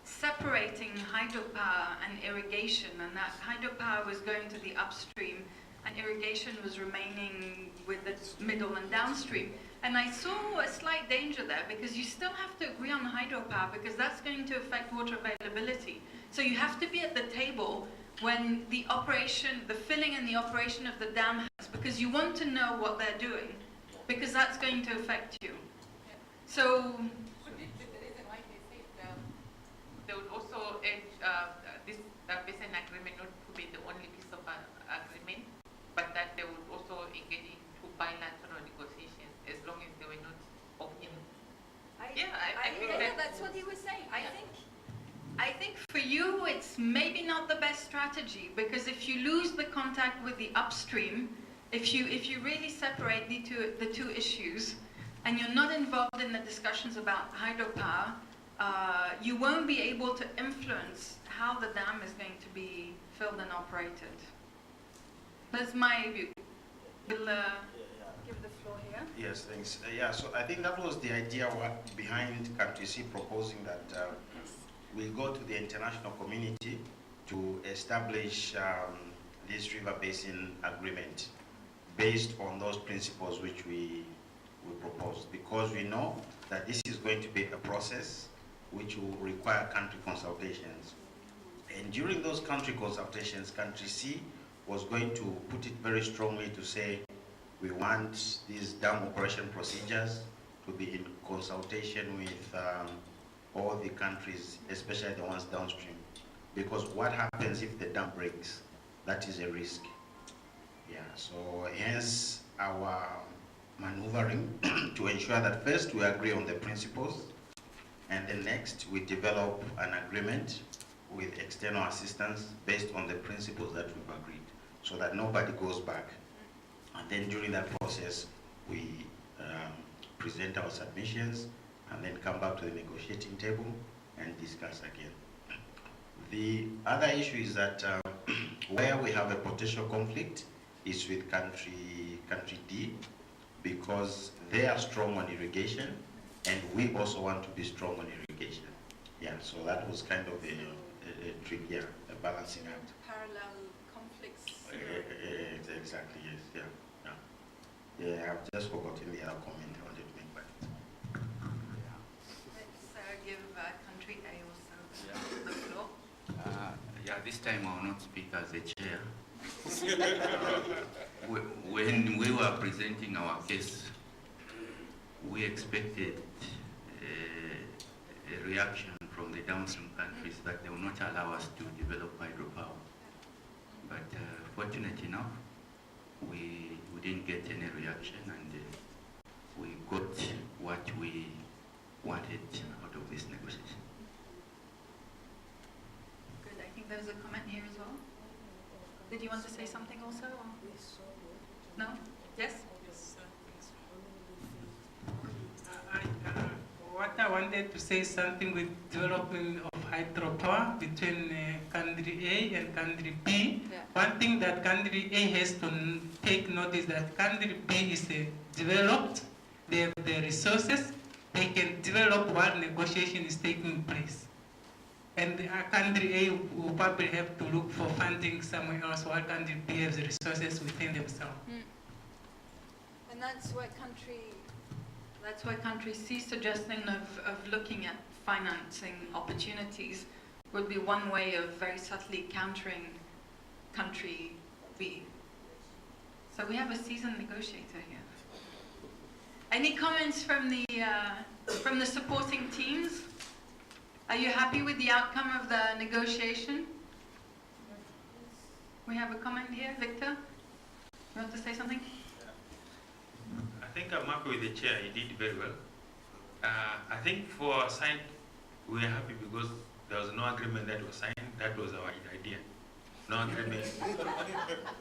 separating hydropower and irrigation, and that hydropower was going to the upstream and irrigation was remaining with the middle and downstream. And I saw a slight danger there, because you still have to agree on hydropower, because that's going to affect water availability. So you have to be at the table when the operation, the filling and the operation of the dam has, because you want to know what they're doing, because that's going to affect you. So they would also urge this basin agreement not to be the only piece of agreement, but that they would also engage into bilateral negotiations as long as they were not open. I think that's what he was saying. I think for you it's maybe not the best strategy, because if you lose the contact with the upstream, if you really separate the two issues, and you're not involved in the discussions about hydropower, you won't be able to influence how the dam is going to be filled and operated. That's my view. We'll give the floor here. Yes, thanks. So I think that was the idea behind Country C proposing that we go to the international community to establish this river basin agreement based on those principles which we proposed, because we know that this is going to be a process which will require country consultations. And during those country consultations, Country C was going to put it very strongly to say, we want these dam operation procedures to be in consultation with all the countries, especially the ones downstream. Because what happens if the dam breaks? That is a risk. Yeah, so hence our maneuvering to ensure that first we agree on the principles, and then next we develop an agreement with external assistance based on the principles that we've agreed, so that nobody goes back. And then during that process, we present our submissions and then come back to the negotiating table and discuss again. The other issue is that where we have a potential conflict is with country D, because they are strong on irrigation and we also want to be strong on irrigation. Yeah, so that was kind of a trick, yeah, a balancing act. Parallel conflicts. Exactly, yes, yeah. Yeah, I've just forgotten the other comment I wanted to make, but Let's give country A also the floor. Yeah, this time I will not speak as a chair. When we were presenting our case, we expected a reaction from the downstream countries that they will not allow us to develop hydropower. But fortunately enough, we didn't get any reaction, and we got what we wanted out of this negotiation. Good, I think there's a comment here as well. Did you want to say something also? Or? No? Yes? What I wanted to say something with development of hydropower between country A and country B. Yeah. One thing that country A has to take note is that country B is developed, they have the resources, they can develop while negotiation is taking place. And country A will probably have to look for funding somewhere else while country B has the resources within themselves. And that's where country C suggesting of looking at financing opportunities would be one way of very subtly countering country B. So we have a seasoned negotiator here. Any comments from the supporting teams? Are you happy with the outcome of the negotiation? We have a comment here, Victor. You want to say something? I think I'm happy with the chair. He did very well. I think for our side, we are happy because there was no agreement that was signed. That was our idea. No agreement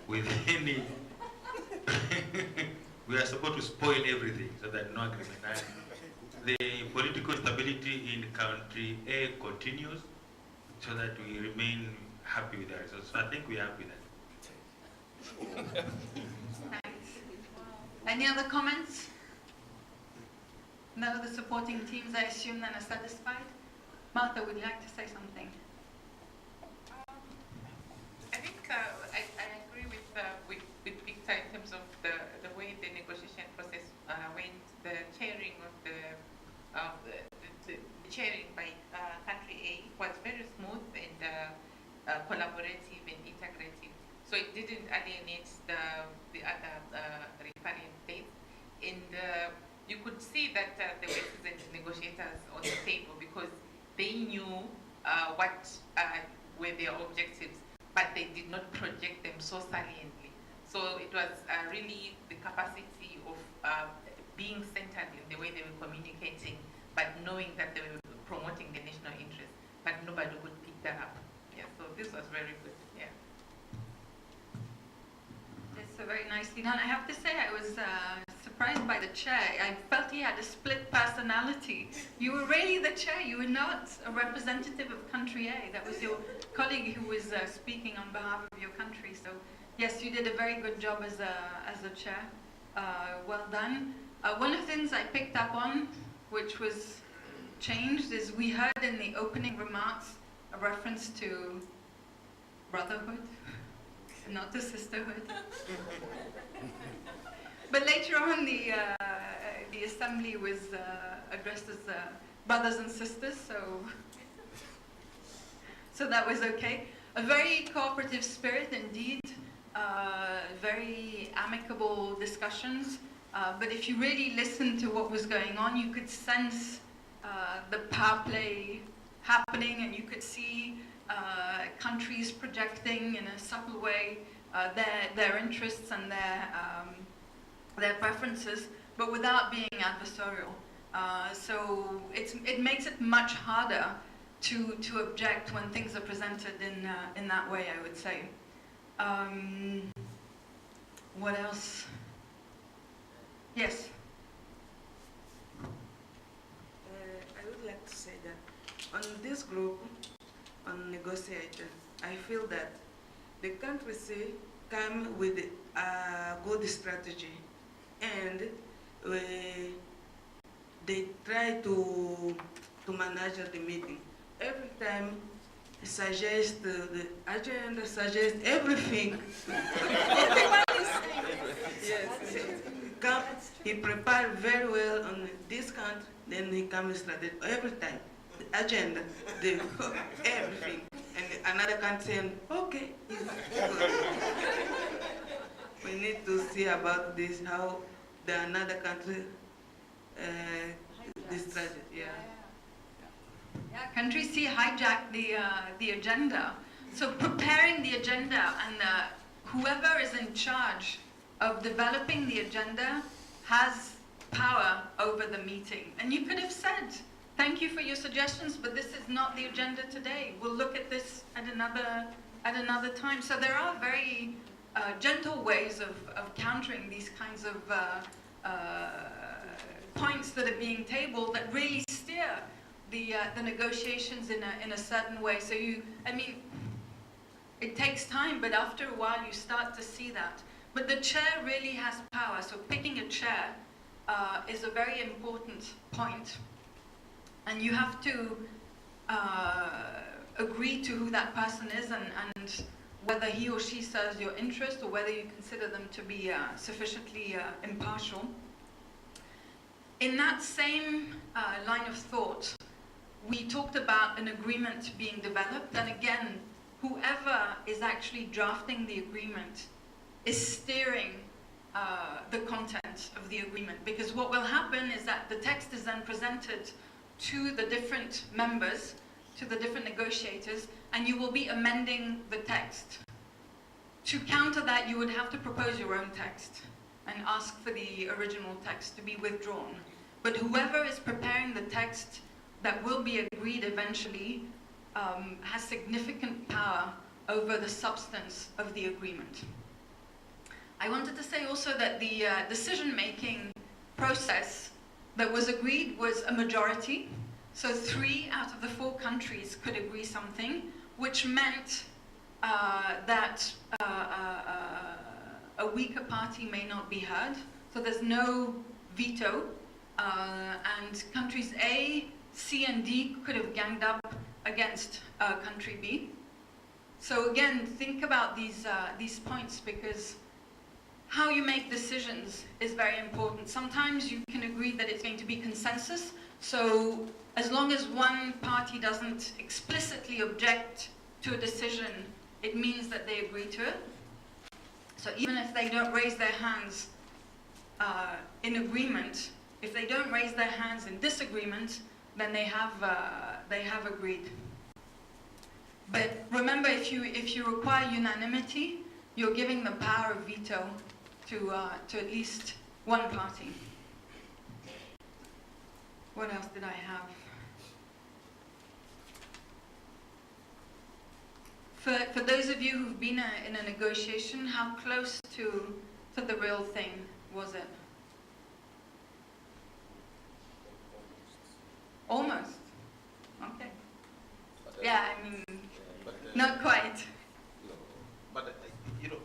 with any. We are supposed to spoil everything so that no agreement. The political stability in country A continues so that we remain happy with the results. So I think we are happy with that. Thanks. Any other comments? No, the supporting teams, I assume, then are satisfied. Martha, would you like to say something? I think I agree with Victor in terms of the way the negotiation process went. The chairing of the chairing by country A was very smooth and collaborative and integrative. So it didn't alienate the other referring states. And you could see that there were seasoned negotiators on the table because they knew what were their objectives, but they did not project them so saliently. So it was really the capacity of being centered in the way they were communicating, but knowing that they were promoting the national interest, but nobody could pick that up. Yeah, so this was very good. Yeah. It's very nicely done. I have to say, I was surprised by the chair. I felt he had a split personality. You were really the chair. You were not a representative of country A. That was your colleague who was speaking on behalf of your country. So yes, you did a very good job as a chair. Well done. One of the things I picked up on, which was changed, is we heard in the opening remarks a reference to brotherhood, not to sisterhood. But later on, the assembly was addressed as brothers and sisters, so that was okay. A very cooperative spirit indeed, very amicable discussions. But if you really listened to what was going on, you could sense the power play happening, and you could see countries projecting in a subtle way their interests and their preferences, but without being adversarial. So it makes it much harder to object when things are presented in that way, I would say. What else? Yes. I would like to say that on this group, on negotiator, I feel that the country C come with a good strategy, and they try to manage the meeting. Every time suggest the agenda, suggest everything. Everyone is saying yes. He prepared very well on this country, then he comes started every time. The agenda, the everything. And another country saying, okay. We need to see about this, how the another country this strategy, yeah. Yeah, countries see hijack the agenda. So preparing the agenda and whoever is in charge of developing the agenda has power over the meeting. And you could have said, thank you for your suggestions, but this is not the agenda today. We'll look at this at another time. So there are very gentle ways of countering these kinds of points that are being tabled that really steer the negotiations in a certain way. So it takes time, but after a while you start to see that. But the chair really has power. So picking a chair is a very important point. And you have to agree to who that person is and whether he or she serves your interest or whether you consider them to be sufficiently impartial. In that same line of thought, we talked about an agreement being developed, and again, whoever is actually drafting the agreement is steering the content of the agreement. Because what will happen is that the text is then presented to the different members, to the different negotiators, and you will be amending the text. To counter that, you would have to propose your own text and ask for the original text to be withdrawn. But whoever is preparing the text that will be agreed eventually has significant power over the substance of the agreement. I wanted to say also that the decision-making process that was agreed was a majority. So 3 out of the 4 countries could agree something, which meant that a weaker party may not be heard. So there's no veto, and countries A, C, and D could have ganged up against country B. So again, think about these points, because how you make decisions is very important. Sometimes you can agree that it's going to be consensus. So as long as one party doesn't explicitly object to a decision, it means that they agree to it. So even if they don't raise their hands in agreement, if they don't raise their hands in disagreement, then they have agreed. But remember, if you require unanimity, you're giving the power of veto to at least one party. What else did I have? For those of you who've been in a negotiation, how close to the real thing was it? Almost. Okay. Yeah, I mean, not quite. But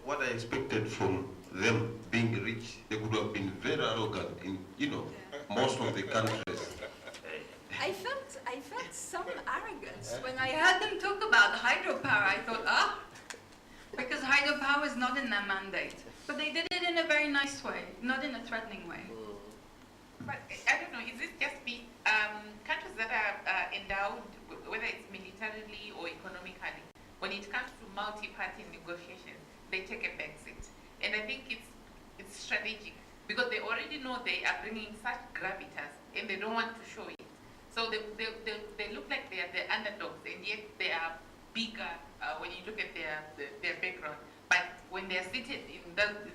what I expected from them being rich, they could have been very arrogant in most of the countries. I felt some arrogance when I heard them talk about hydropower. I thought, because hydropower is not in their mandate. But they did it in a very nice way, not in a threatening way. But I don't know, is it just countries that are endowed, whether it's militarily or economically, when it comes to multi-party negotiations, they take a back seat. And I think it's strategic, because they already know they are bringing such gravitas and they don't want to show it. So they look like they are the underdogs, and yet they are bigger when you look at their background. But when they are seated in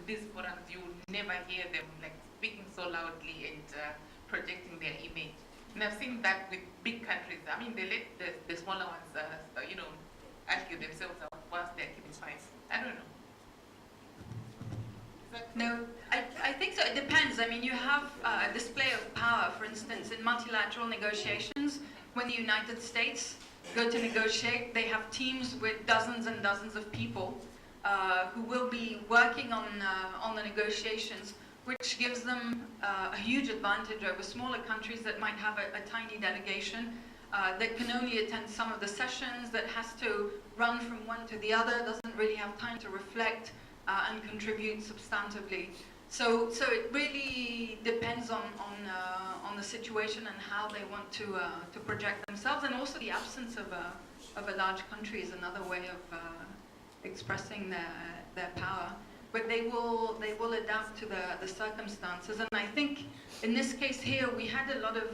these forums, you will never hear them like speaking so loudly and projecting their image. And I've seen that with big countries. I mean, they let the smaller ones, argue themselves out whilst they're keeping quiet. I don't know. No, I think so. It depends. I mean, you have a display of power, for instance, in multilateral negotiations. When the United States go to negotiate, they have teams with dozens and dozens of people who will be working on the negotiations which gives them a huge advantage over smaller countries that might have a tiny delegation that can only attend some of the sessions, that has to run from one to the other, doesn't really have time to reflect and contribute substantively. So it really depends on the situation and how they want to project themselves, and also the absence of a large country is another way of expressing their power. But they will adapt to the circumstances, and I think in this case here we had a lot of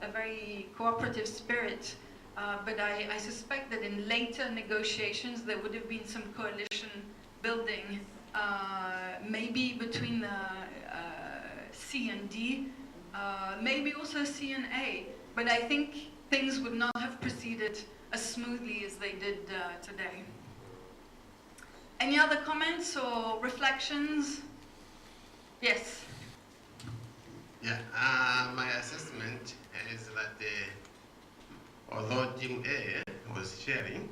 a very cooperative spirit, but I suspect that in later negotiations there would have been some coalition building, maybe between the C and D, maybe also C and A, but I think things would not have proceeded as smoothly as they did today. Any other comments or reflections? Yes. Yeah, my assessment is that although Team A was sharing,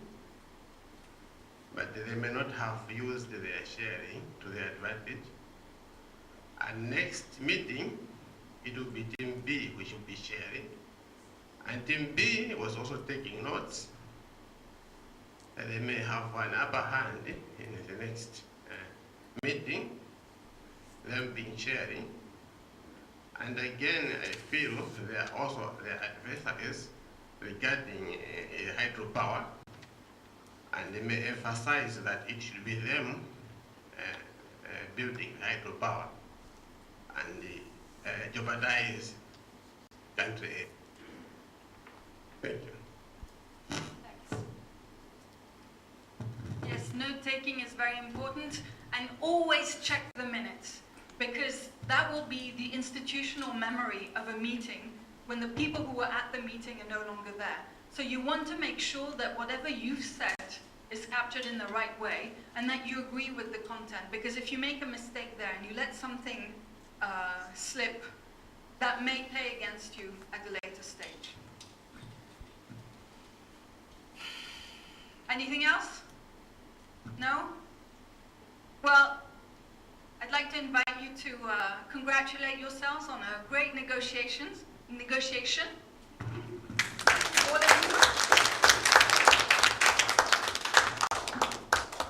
but they may not have used their sharing to their advantage. And next meeting, it will be Team B which will be sharing. And Team B was also taking notes. And they may have an upper hand in the next meeting, them being sharing. And again, I feel there are also their adversaries regarding hydropower, and they may emphasize that it should be them building hydropower and jeopardize country A. Thank you. Yes, note-taking is very important, and always check the minutes, because that will be the institutional memory of a meeting when the people who were at the meeting are no longer there. So you want to make sure that whatever you've said is captured in the right way, and that you agree with the content, because if you make a mistake there and you let something slip, that may play against you at a later stage. Anything else? No? Well, I'd like to invite you to congratulate yourselves on a great negotiation. All of you.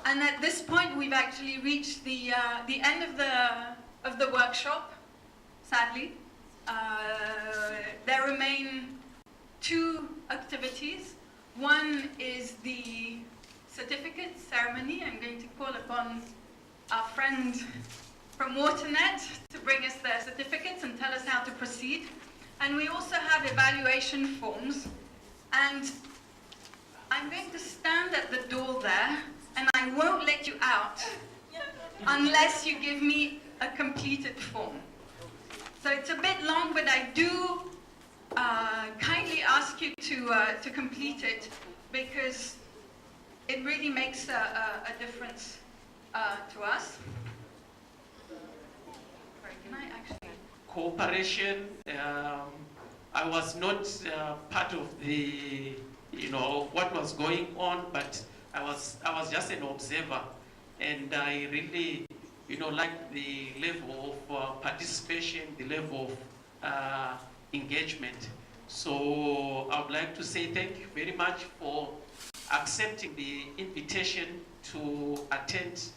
And at this point, we've actually reached the end of the workshop. Sadly, there remain two activities. One is the certificate ceremony. I'm going to call upon our friend from WaterNet to bring us their certificates and tell us how to proceed. And we also have evaluation forms. And I'm going to stand at the door there, and I won't let you out unless you give me a completed form. So it's a bit long, but I do kindly ask you to complete it, because it really makes a difference to us. Sorry, can I actually? Cooperation. I was not part of the, what was going on, but I was just an observer, and I really, like the level of participation, the level of engagement. So I would like to say thank you very much for accepting the invitation to attend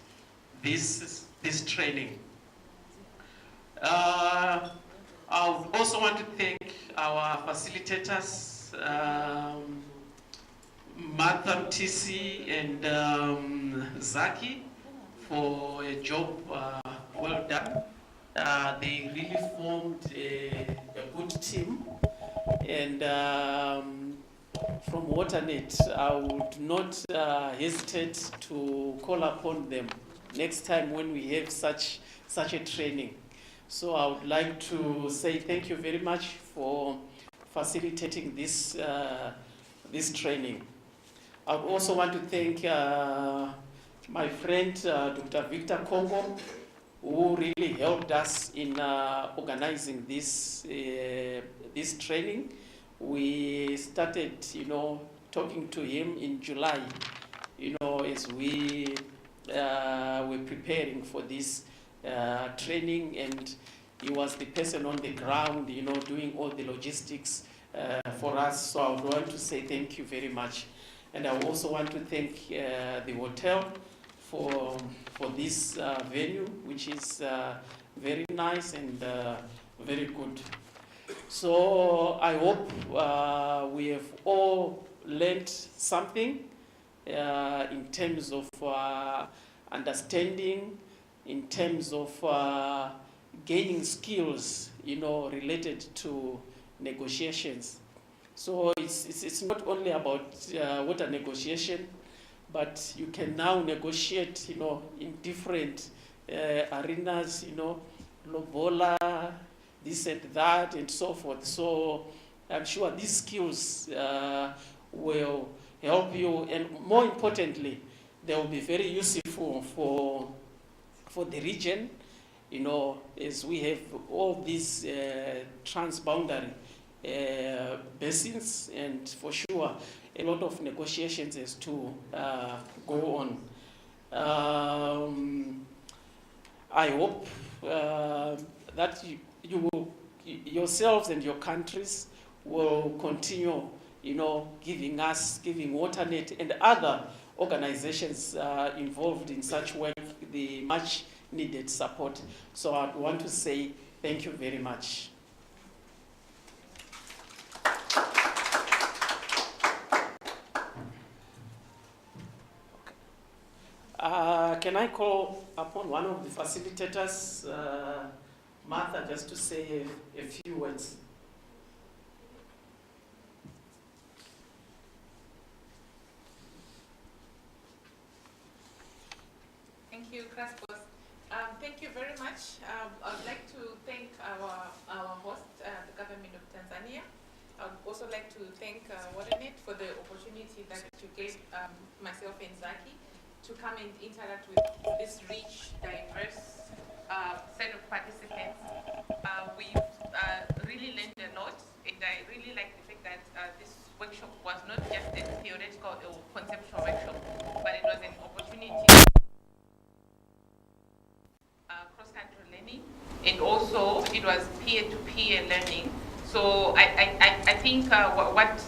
this training. I would also want to thank our facilitators, Martha TC and Zaki, for a job well done. They really formed a good team, and from WaterNet, I would not hesitate to call upon them next time when we have such a training. So I would like to say thank you very much for facilitating this training. I would also want to thank my friend Dr. Victor Congo, who really helped us in organizing this training. We started, talking to him in July, as we were preparing for this training, and he was the person on the ground, doing all the logistics for us. So I would want to say thank you very much. And I also want to thank the hotel for this venue, which is very nice and very good. So I hope we have all learned something in terms of understanding, in terms of gaining skills, related to negotiations. So it's not only about water negotiation, but you can now negotiate, in different arenas, lobola, this and that, and so forth. So I'm sure these skills will help you, and more importantly, they will be very useful for the region, as we have all these transboundary basins, and for sure a lot of negotiations has to go on. I hope that you will, yourselves and your countries will continue, giving WaterNet and other organizations involved in such work the much needed support. So I want to say thank you very much. Can I call upon one of the facilitators, Martha, just to say a few words? Thank you, Kraspos. Thank you very much. I'd like to thank our host, the government of Tanzania. I'd also like to thank WaterNet for the opportunity that you gave myself and Zaki to come and interact with this rich, diverse set of participants. We've really learned a lot, and I really like the fact that this workshop was not just a theoretical or conceptual workshop, but it was an opportunity cross-country learning, and also it was peer-to-peer learning. So I think what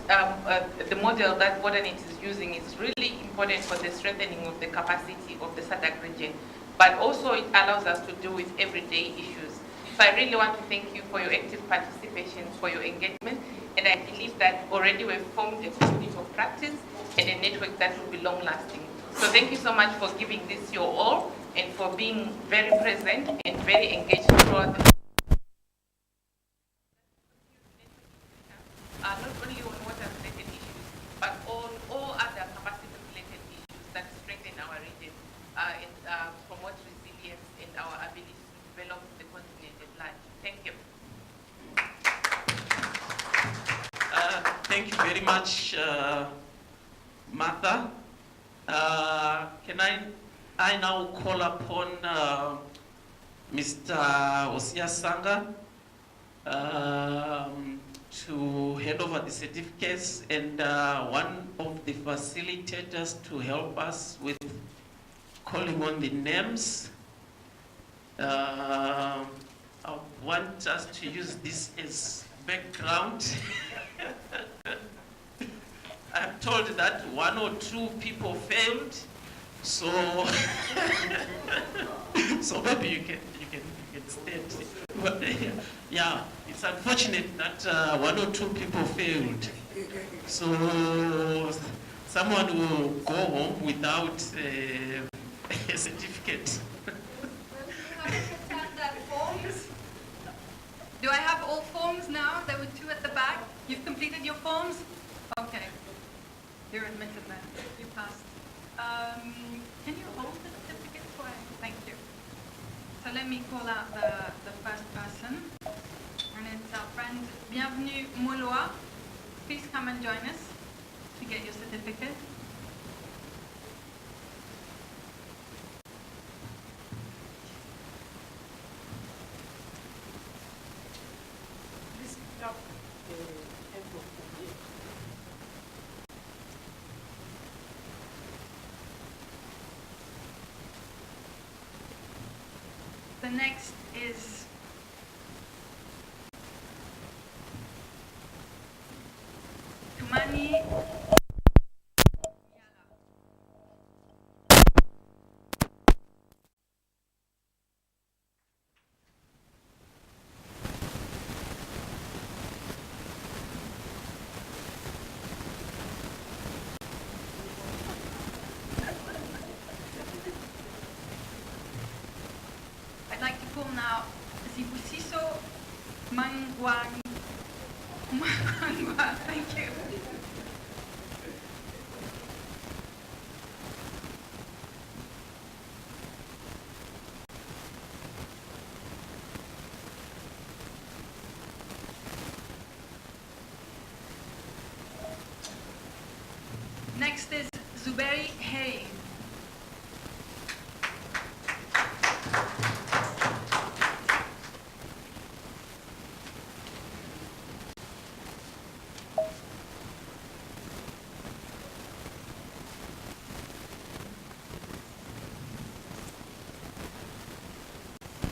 the model that WaterNet is using is really important for the strengthening of the capacity of the SADC region, but also it allows us to deal with everyday issues. So I really want to thank you for your active participation, for your engagement, and I believe that already we've formed a community of practice and a network that will be long-lasting. So thank you so much for giving this your all and for being very present and very engaged throughout the not only on water-related issues, but on all other capacity-related issues that strengthen our region and promote resilience and our ability to develop the continent at large. Thank you. Thank you very much, Martha. Can I now call upon Mr. Osia Sanga to hand over the certificates, and one of the facilitators to help us with calling on the names. I want us to use this as background. I'm told that 1 or 2 people failed, so so maybe you can state. But, yeah, it's unfortunate that 1 or 2 people failed. So someone will go home without a certificate. Do I have all forms now? There were 2 at the back. You've completed your forms? Okay. You're admitted then. You passed. Can you hold the certificate for me? Thank you. So let me call out the first person. And it's our friend Bienvenue Moloa. Please come and join us to get your certificate. The next is Tumani. I'd like to call now Zibusiso Mangwa. Thank you. Next is Zuberi Hay.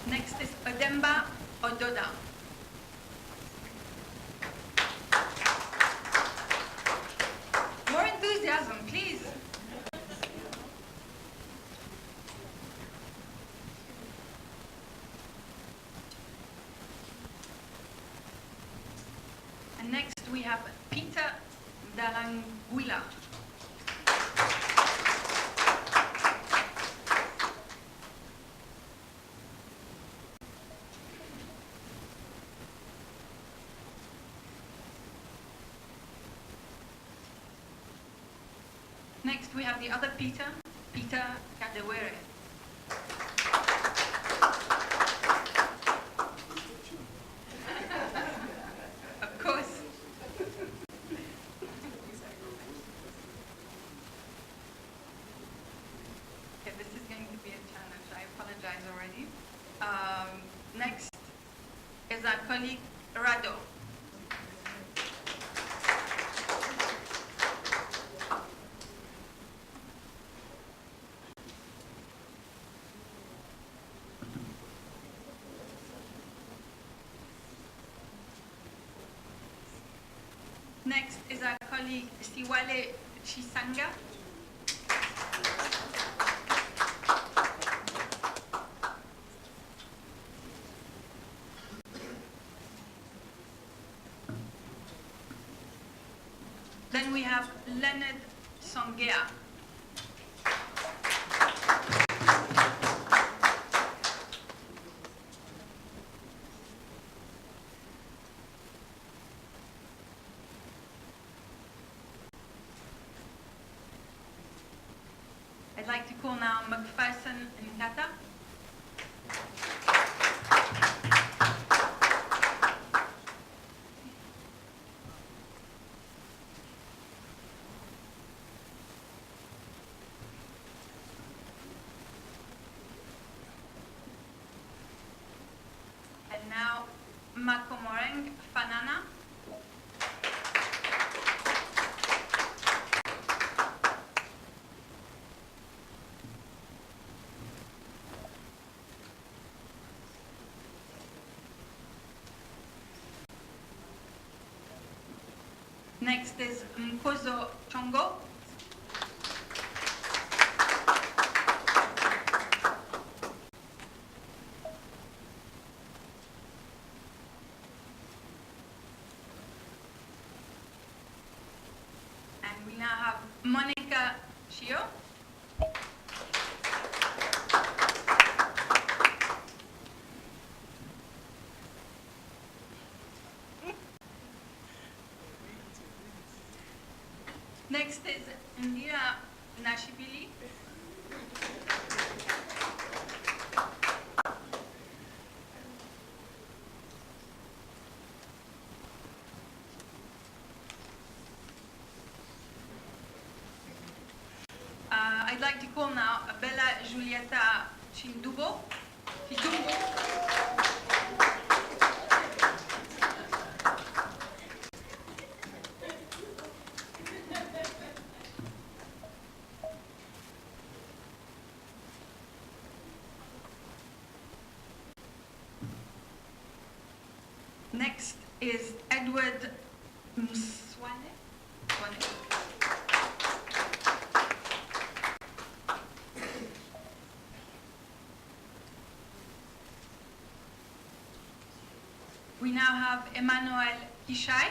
Next is Odemba Ododa. More enthusiasm, please. And next we have Peter Dalanguila. Next we have the other Peter, Peter Kadewere. Of course. Okay, this is going to be a challenge. I apologize already. Next is our colleague Rado. Next is our colleague Siwale Chisanga. Then we have Leonard Songea. I'd like to call now McPherson Nkata. And now Makomoreng Fanana. Next is Mkozo Chongo. And we now have Monica Shio. Next is Indira Nashibili. I'd like to call now Bella Giulietta Chindubo. Next is Edward Mswane. We now have Emmanuel Kishai.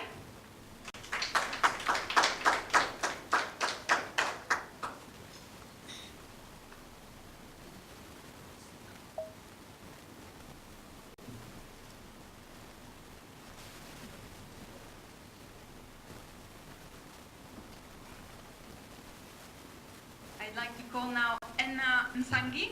I'd like to call now Enna Nsangi.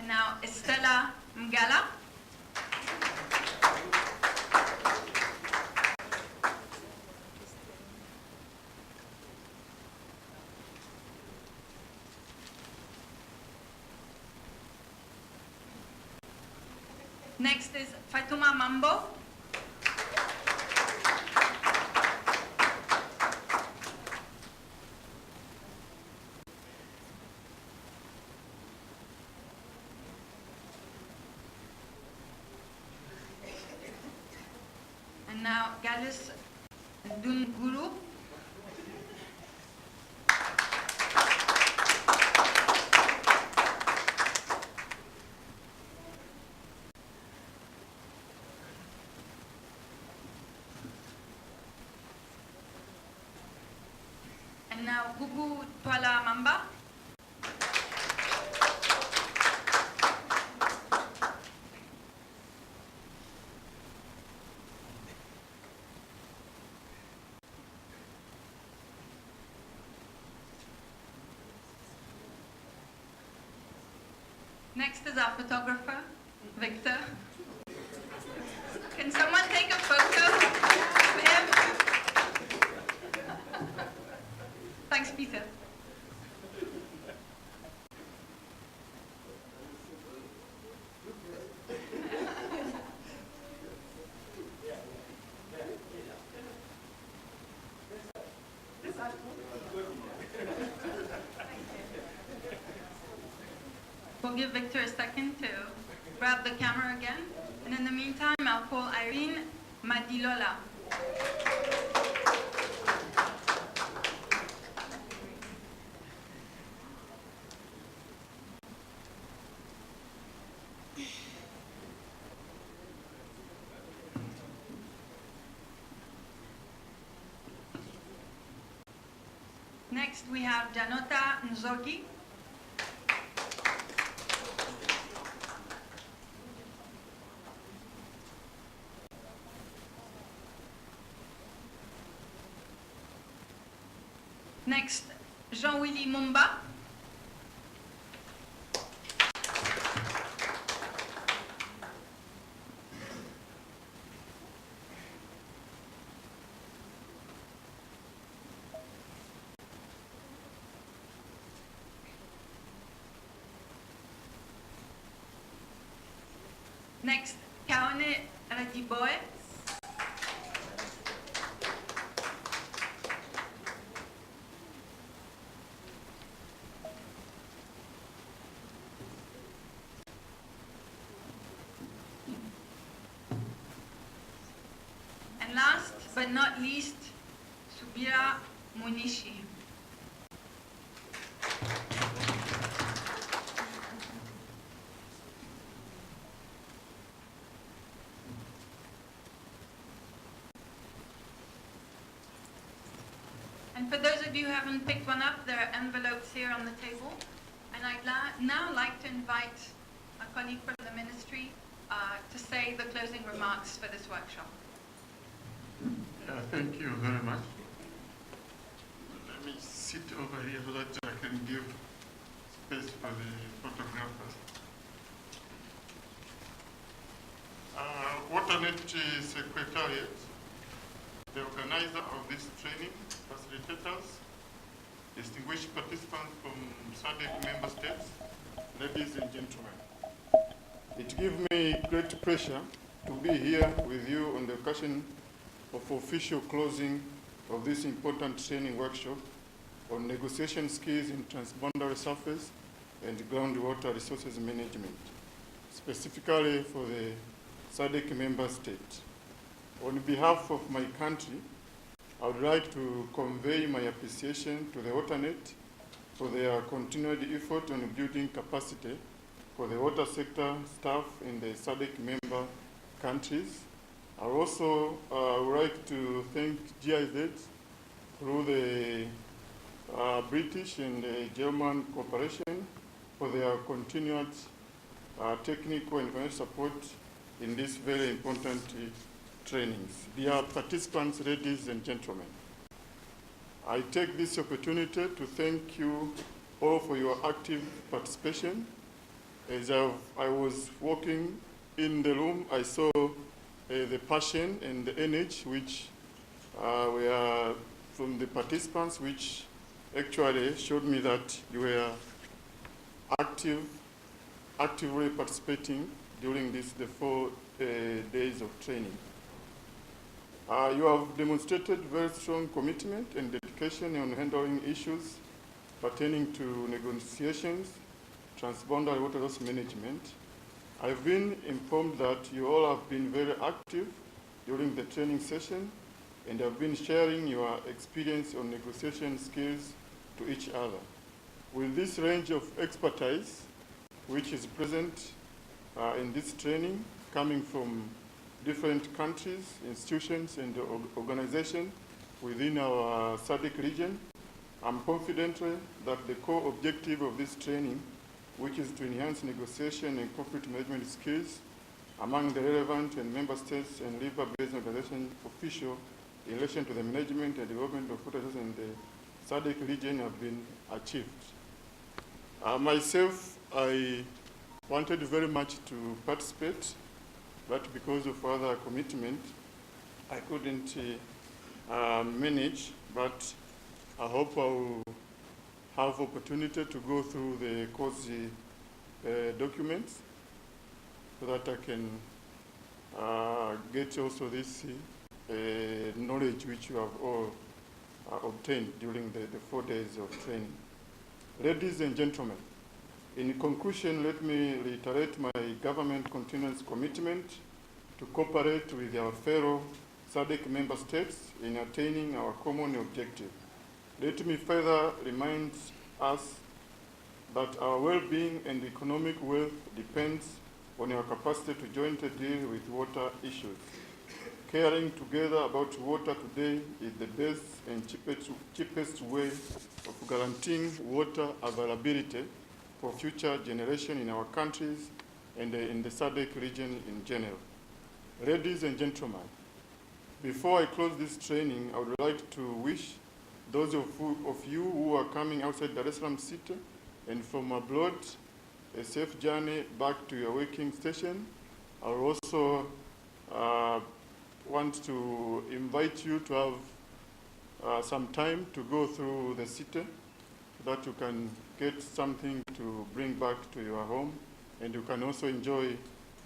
And now Estela Mgala. Next is Fatuma Mambo. And now Gallus Dunguru. And now Gugu Twala Mamba. Next is our photographer, Victor. Can someone take a photo of him? Thanks, Peter. We'll give Victor a second to grab the camera again. And in the meantime, I'll call Irene Madilola. Next, we have Janota Nzogi. Next, Jean-Willy Mumba. Next, Kaone Radiboe. And last but not least, Subira Munishi. And for those of you who haven't picked one up, there are envelopes here on the table. And I'd now like to invite a colleague from the ministry to say the closing remarks for this workshop. Thank you very much. Let me sit over here so that I can give space for the photographers. WaterNet Secretariat, the organizer of this training, facilitators, distinguished participants from SADC Member States, ladies and gentlemen. It gives me great pleasure to be here with you on the occasion of official closing of this important training workshop on negotiation skills in transboundary surface and groundwater resources management, specifically for the SADC Member State. On behalf of my country, I would like to convey my appreciation to the WaterNet for their continued effort on building capacity for the water sector staff in the SADC member countries. I also would like to thank GIZ through the British and the German cooperation for their continued technical and financial support in these very important trainings. Dear participants, ladies and gentlemen, I take this opportunity to thank you all for your active participation As I was walking in the room, I saw the passion and the energy which were from the participants, which actually showed me that you were actively participating during the 4 days of training. You have demonstrated very strong commitment and dedication on handling issues pertaining to negotiations, transboundary water loss management. I've been informed that you all have been very active during the training session and have been sharing your experience on negotiation skills to each other. With this range of expertise, which is present in this training, coming from different countries, institutions, and organizations within our SADC region, I'm confident that the core objective of this training, which is to enhance negotiation and conflict management skills among the relevant and member states and river-based organization officials in relation to the management and development of water resources in the SADC region have been achieved. Myself, I wanted very much to participate, but because of other commitment, I couldn't manage, but I hope I will have opportunity to go through the course documents so that I can get also this knowledge which you have all obtained during the 4 days of training. Ladies and gentlemen, in conclusion, let me reiterate my government continuous commitment to cooperate with our fellow SADC member states in attaining our common objective. Let me further remind us that our well-being and economic wealth depends on our capacity to jointly deal with water issues. Caring together about water today is the best and cheapest way of guaranteeing water availability for future generations in our countries and in the SADC region in general. Ladies and gentlemen, before I close this training, I would like to wish those of you who are coming outside Dar es Salaam city and from abroad a safe journey back to your working station. I will also want to invite you to have some time to go through the city so that you can get something to bring back to your home, and you can also enjoy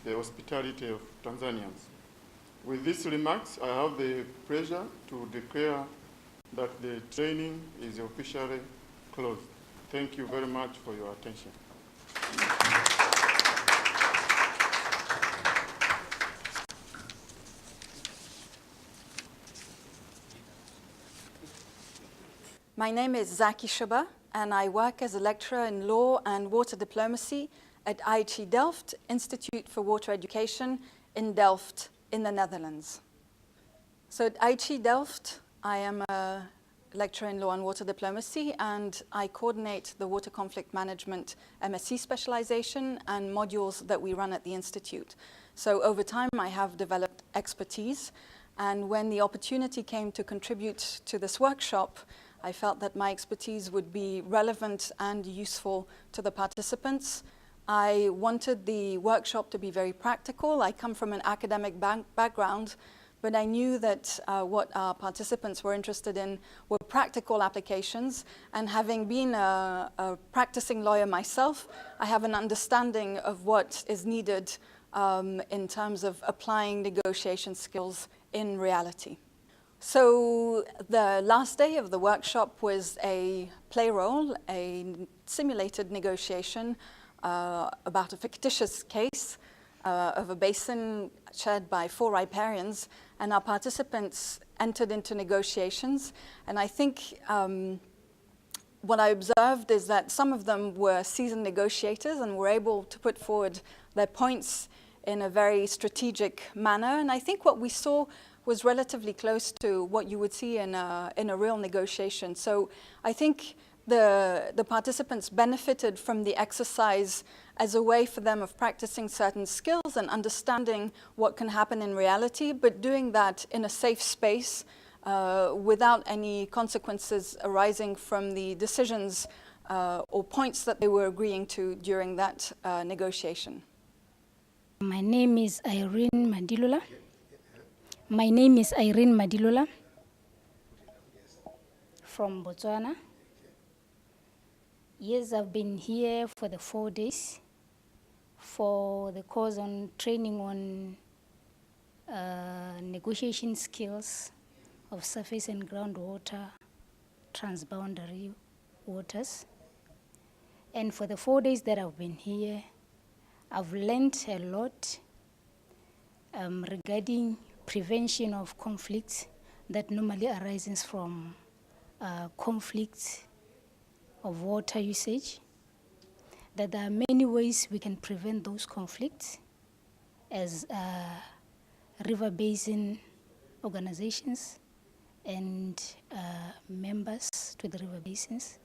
the hospitality of Tanzanians. With these remarks, I have the pleasure to declare that the training is officially closed. Thank you very much for your attention. My name is Zaki Shuba, and I work as a lecturer in law and water diplomacy at IHE Delft, Institute for Water Education in Delft, in the Netherlands. So at IHE Delft, I am a lecturer in law and water diplomacy, and I coordinate the water conflict management MSc specialization and modules that we run at the Institute. So over time, I have developed expertise, and when the opportunity came to contribute to this workshop, I felt that my expertise would be relevant and useful to the participants. I wanted the workshop to be very practical. I come from an academic background, but I knew that what our participants were interested in were practical applications. And having been a practicing lawyer myself, I have an understanding of what is needed in terms of applying negotiation skills in reality. So the last day of the workshop was a play role, a simulated negotiation about a fictitious case of a basin shared by 4 riparians, and our participants entered into negotiations. And I think what I observed is that some of them were seasoned negotiators and were able to put forward their points in a very strategic manner. And I think what we saw was relatively close to what you would see in a real negotiation. So I think the participants benefited from the exercise as a way for them of practicing certain skills and understanding what can happen in reality, but doing that in a safe space without any consequences arising from the decisions or points that they were agreeing to during that negotiation. My name is Irene Madilula. My name is Irene Madilula from Botswana. Yes, I've been here for the 4 days for the course on training on negotiation skills of surface and groundwater, transboundary waters. And for the 4 days that I've been here, I've learned a lot regarding prevention of conflicts that normally arises from conflicts of water usage, that there are many ways we can prevent those conflicts as river basin organizations and members to the river basins,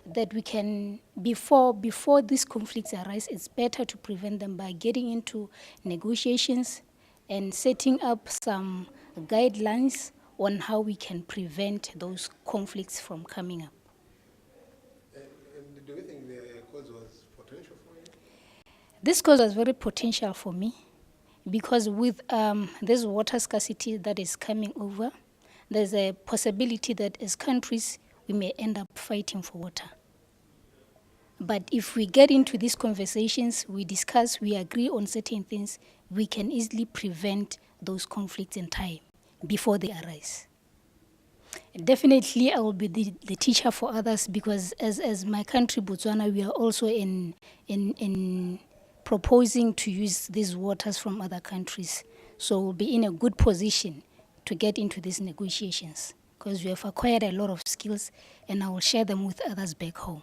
that we can, before these conflicts arise, it's better to prevent them by getting into negotiations and setting up some guidelines on how we can prevent those conflicts from coming up. And do you think the cause was potential for you? This cause was very potential for me because with this water scarcity that is coming over, there's a possibility that as countries, we may end up fighting for water. But if we get into these conversations, we discuss, we agree on certain things, we can easily prevent those conflicts in time before they arise. Definitely, I will be the teacher for others because as my country, Botswana, we are also in proposing to use these waters from other countries. So we'll be in a good position to get into these negotiations because we have acquired a lot of skills and I will share them with others back home.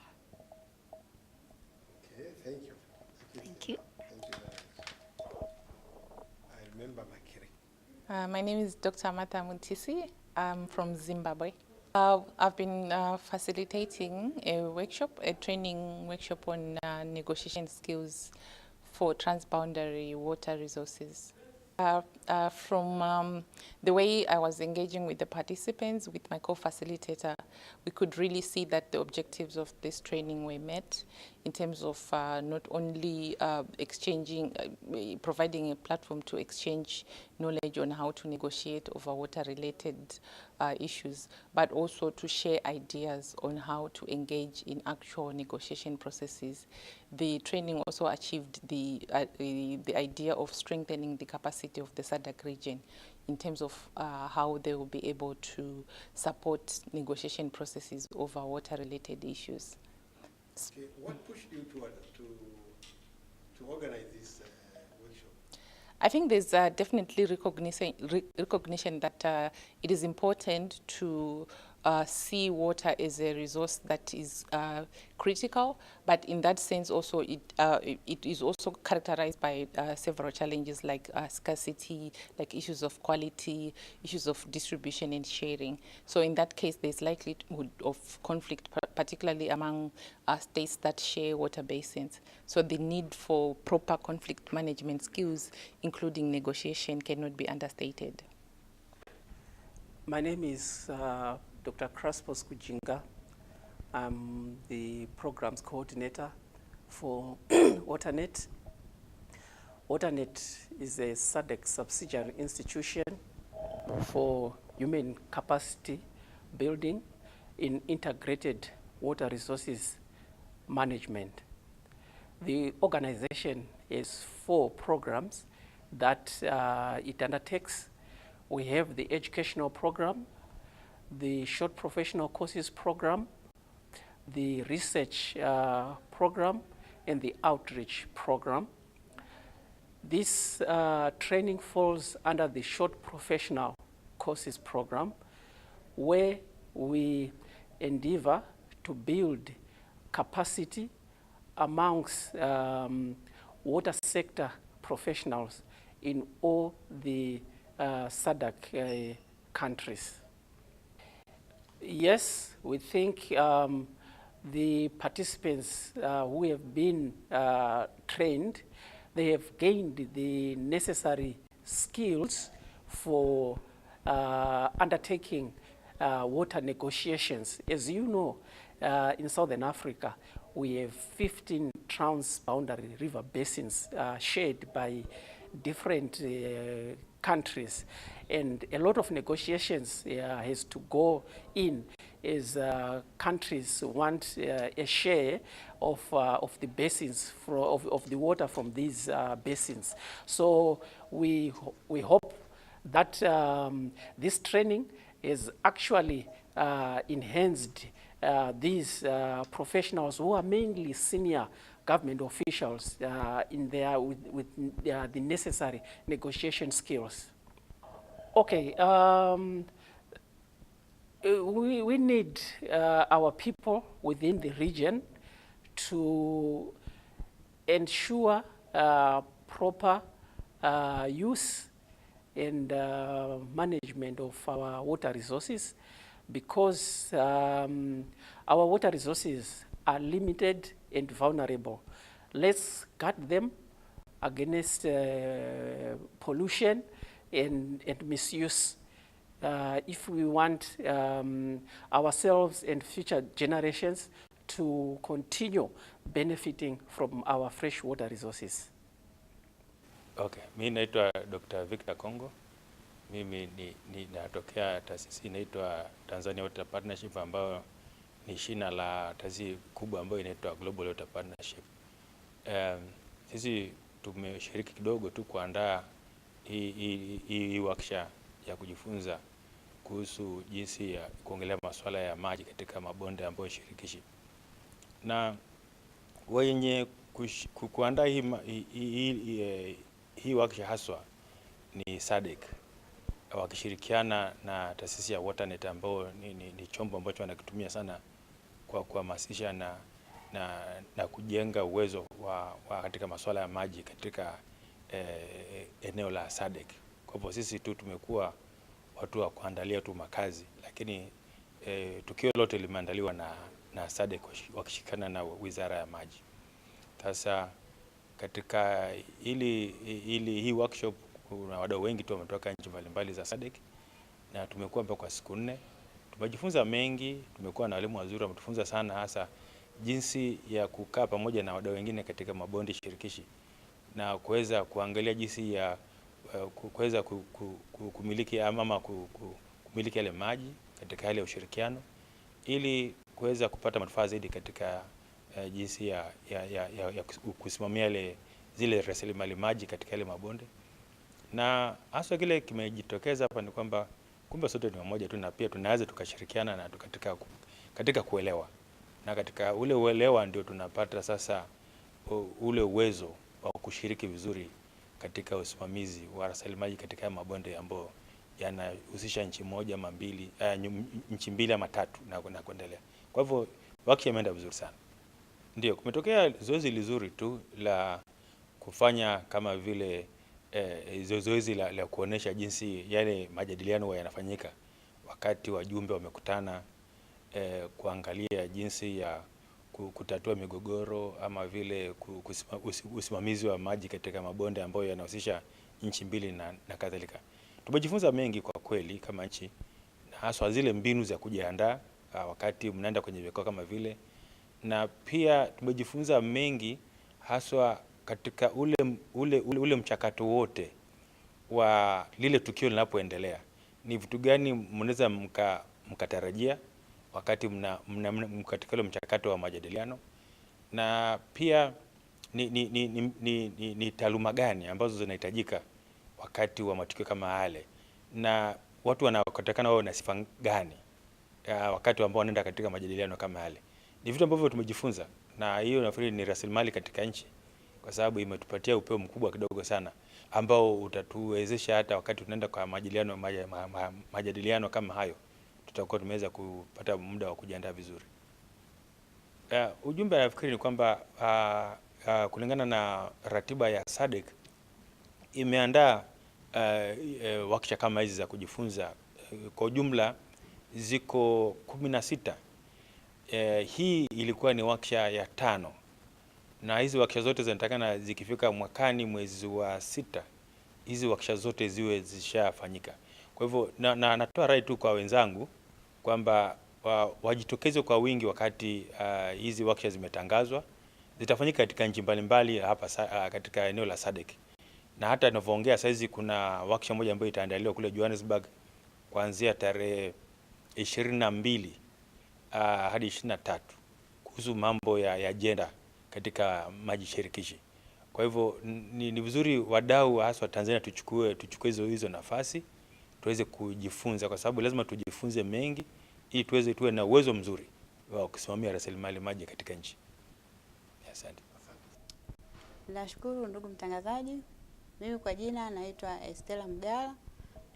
Okay, thank you. Thank you. Thank you very much. I remember Makiri. My name is Dr. Martha Muntisi. I'm from Zimbabwe. I've been facilitating a training workshop on negotiation skills for transboundary water resources. From the way I was engaging with the participants, with my co-facilitator, we could really see that the objectives of this training were met in terms of not only providing a platform to exchange knowledge on how to negotiate over water-related issues, but also to share ideas on how to engage in actual negotiation processes. The training also achieved the idea of strengthening the capacity of the SADC region in terms of how they will be able to support negotiation processes over water-related issues. Okay, what pushed you to organize this workshop? I think there's definitely recognition that it is important to see water as a resource that is critical, but in that sense also it is also characterized by several challenges like scarcity, like issues of quality, issues of distribution and sharing. So in that case, there's likelihood of conflict, particularly among states that share water basins. So the need for proper conflict management skills, including negotiation, cannot be understated. My name is Dr. Kraspos Kujinga. I'm the programs coordinator for WaterNet. WaterNet is a SADC subsidiary institution for human capacity building in integrated water resources management. The organization has 4 programs that it undertakes. We have the educational program, the short professional courses program, the research program, and the outreach program. This training falls under the short professional courses program, where we endeavor to build capacity amongst water sector professionals in all the SADC countries. Yes, we think the participants who have been trained, they have gained the necessary skills for undertaking water negotiations. As you know, in Southern Africa, we have 15 transboundary river basins shared by different countries, and a lot of negotiations has to go in as countries want a share of the basins of the water from these basins. So we hope that this training is actually enhanced these professionals who are mainly senior government officials in there with the necessary negotiation skills. Okay, we need our people within the region to ensure proper use and management of our water resources, because our water resources are limited and vulnerable. Let's guard them against pollution and misuse if we want ourselves and future generations to continue benefiting from our fresh water resources. Okay, mimi naitwa Dr. Victor Kongo. Mimi natokea taasisi inaitwa Tanzania Water Partnership, ambayo ni shina la taasisi kubwa ambayo inaitwa Global Water Partnership. Sisi tumeshiriki kidogo tu kuandaa hii workshop ya kujifunza kuhusu jinsi ya kuongelea masuala ya maji katika mabonde ambayo shirikishi. Na wenye kuandaa hii workshop haswa ni SADC wakishirikiana na taasisi ya WaterNet, ambao ni chombo ambacho wanakitumia sana kwa kuhamasisha na kujenga uwezo wa katika masuala ya maji katika eneo la SADC. Kwa hivyo sisi tu tumekuwa watu wa kuandalia tu makazi, lakini tukio lote limeandaliwa na SADC wakishikana na Wizara ya Maji. Sasa katika hii workshop kuna wadau wengi tu wametoka nchi mbalimbali za SADC, na tumekuwa hapa kwa siku 4. Tumejifunza mengi, tumekuwa na walimu wazuri wametufunza sana, hasa jinsi ya kukaa pamoja na wadau wengine katika mabondi shirikishi na kuweza kuangalia jinsi ya kuweza kumiliki kumiliki yale maji katika hali ya ushirikiano, ili kuweza kupata manufaa zaidi katika jinsi ya kusimamia zile rasilimali maji katika yale mabonde. Na hasa kile kimejitokeza hapa ni kwamba kumbe sote ni mmoja tu, na pia tunaweza tukashirikiana na katika kuelewa, na katika ule uelewa ndio tunapata sasa ule uwezo wa kushiriki vizuri katika usimamizi wa rasilimali katika mabonde ambayo yanahusisha nchi moja ama mbili, nchi mbili ama tatu na kuendelea. Kwa hivyo waki imeenda vizuri sana. Ndio kumetokea zoezi lizuri tu la kufanya kama vile zoezi la kuonesha jinsi yale majadiliano yanafanyika wakati wajumbe wamekutana, kuangalia jinsi ya kutatua migogoro ama vile usimamizi wa maji katika mabonde ambayo yanahusisha nchi mbili na kadhalika. Tumejifunza mengi kwa kweli kama nchi, na hasa zile mbinu za kujiandaa wakati mnaenda kwenye vikao kama vile, na pia tumejifunza mengi haswa katika ule mchakato wote wa lile tukio linapoendelea. Ni vitu gani mnaweza mkatarajia wakati katika ule mchakato wa majadiliano, na pia ni taaluma gani ambazo zinahitajika wakati wa matukio kama yale, na watu wanakotakana wao na sifa gani wakati ambao wanaenda katika majadiliano kama yale. Ni vitu ambavyo tumejifunza, na hiyo nafikiri ni rasilimali katika nchi, kwa sababu imetupatia upeo mkubwa kidogo sana ambao utatuwezesha hata wakati tunaenda kwa majadiliano kama hayo tutakuwa tumeweza kupata muda wa kujiandaa vizuri. Ujumbe nafikiri ni kwamba kulingana na ratiba ya SADC imeandaa workshop kama hizi za kujifunza. Kwa ujumla ziko 16. Hii ilikuwa ni workshop ya 5, na hizi workshop zote zinatakana zikifika mwakani mwezi wa 6 hizi workshop zote ziwe zishafanyika. Kwa hivyo natoa rai tu kwa wenzangu kwamba wajitokeze kwa wingi wakati hizi workshops zimetangazwa. Zitafanyika katika nchi mbalimbali hapa katika eneo la SADC. Na hata ninavyoongea saizi kuna workshop moja ambayo itaandaliwa kule Johannesburg kuanzia tarehe 22 hadi 23 kuhusu mambo ya agenda katika maji shirikishi. Kwa hivyo ni vizuri wadau hasa Tanzania tuchukue hizo nafasi tuweze kujifunza, kwa sababu lazima tujifunze mengi ili tuwe na uwezo mzuri wa kusimamia rasilimali maji katika nchi. Asante. Nashukuru ndugu mtangazaji. Mimi kwa jina naitwa Estela Mgala,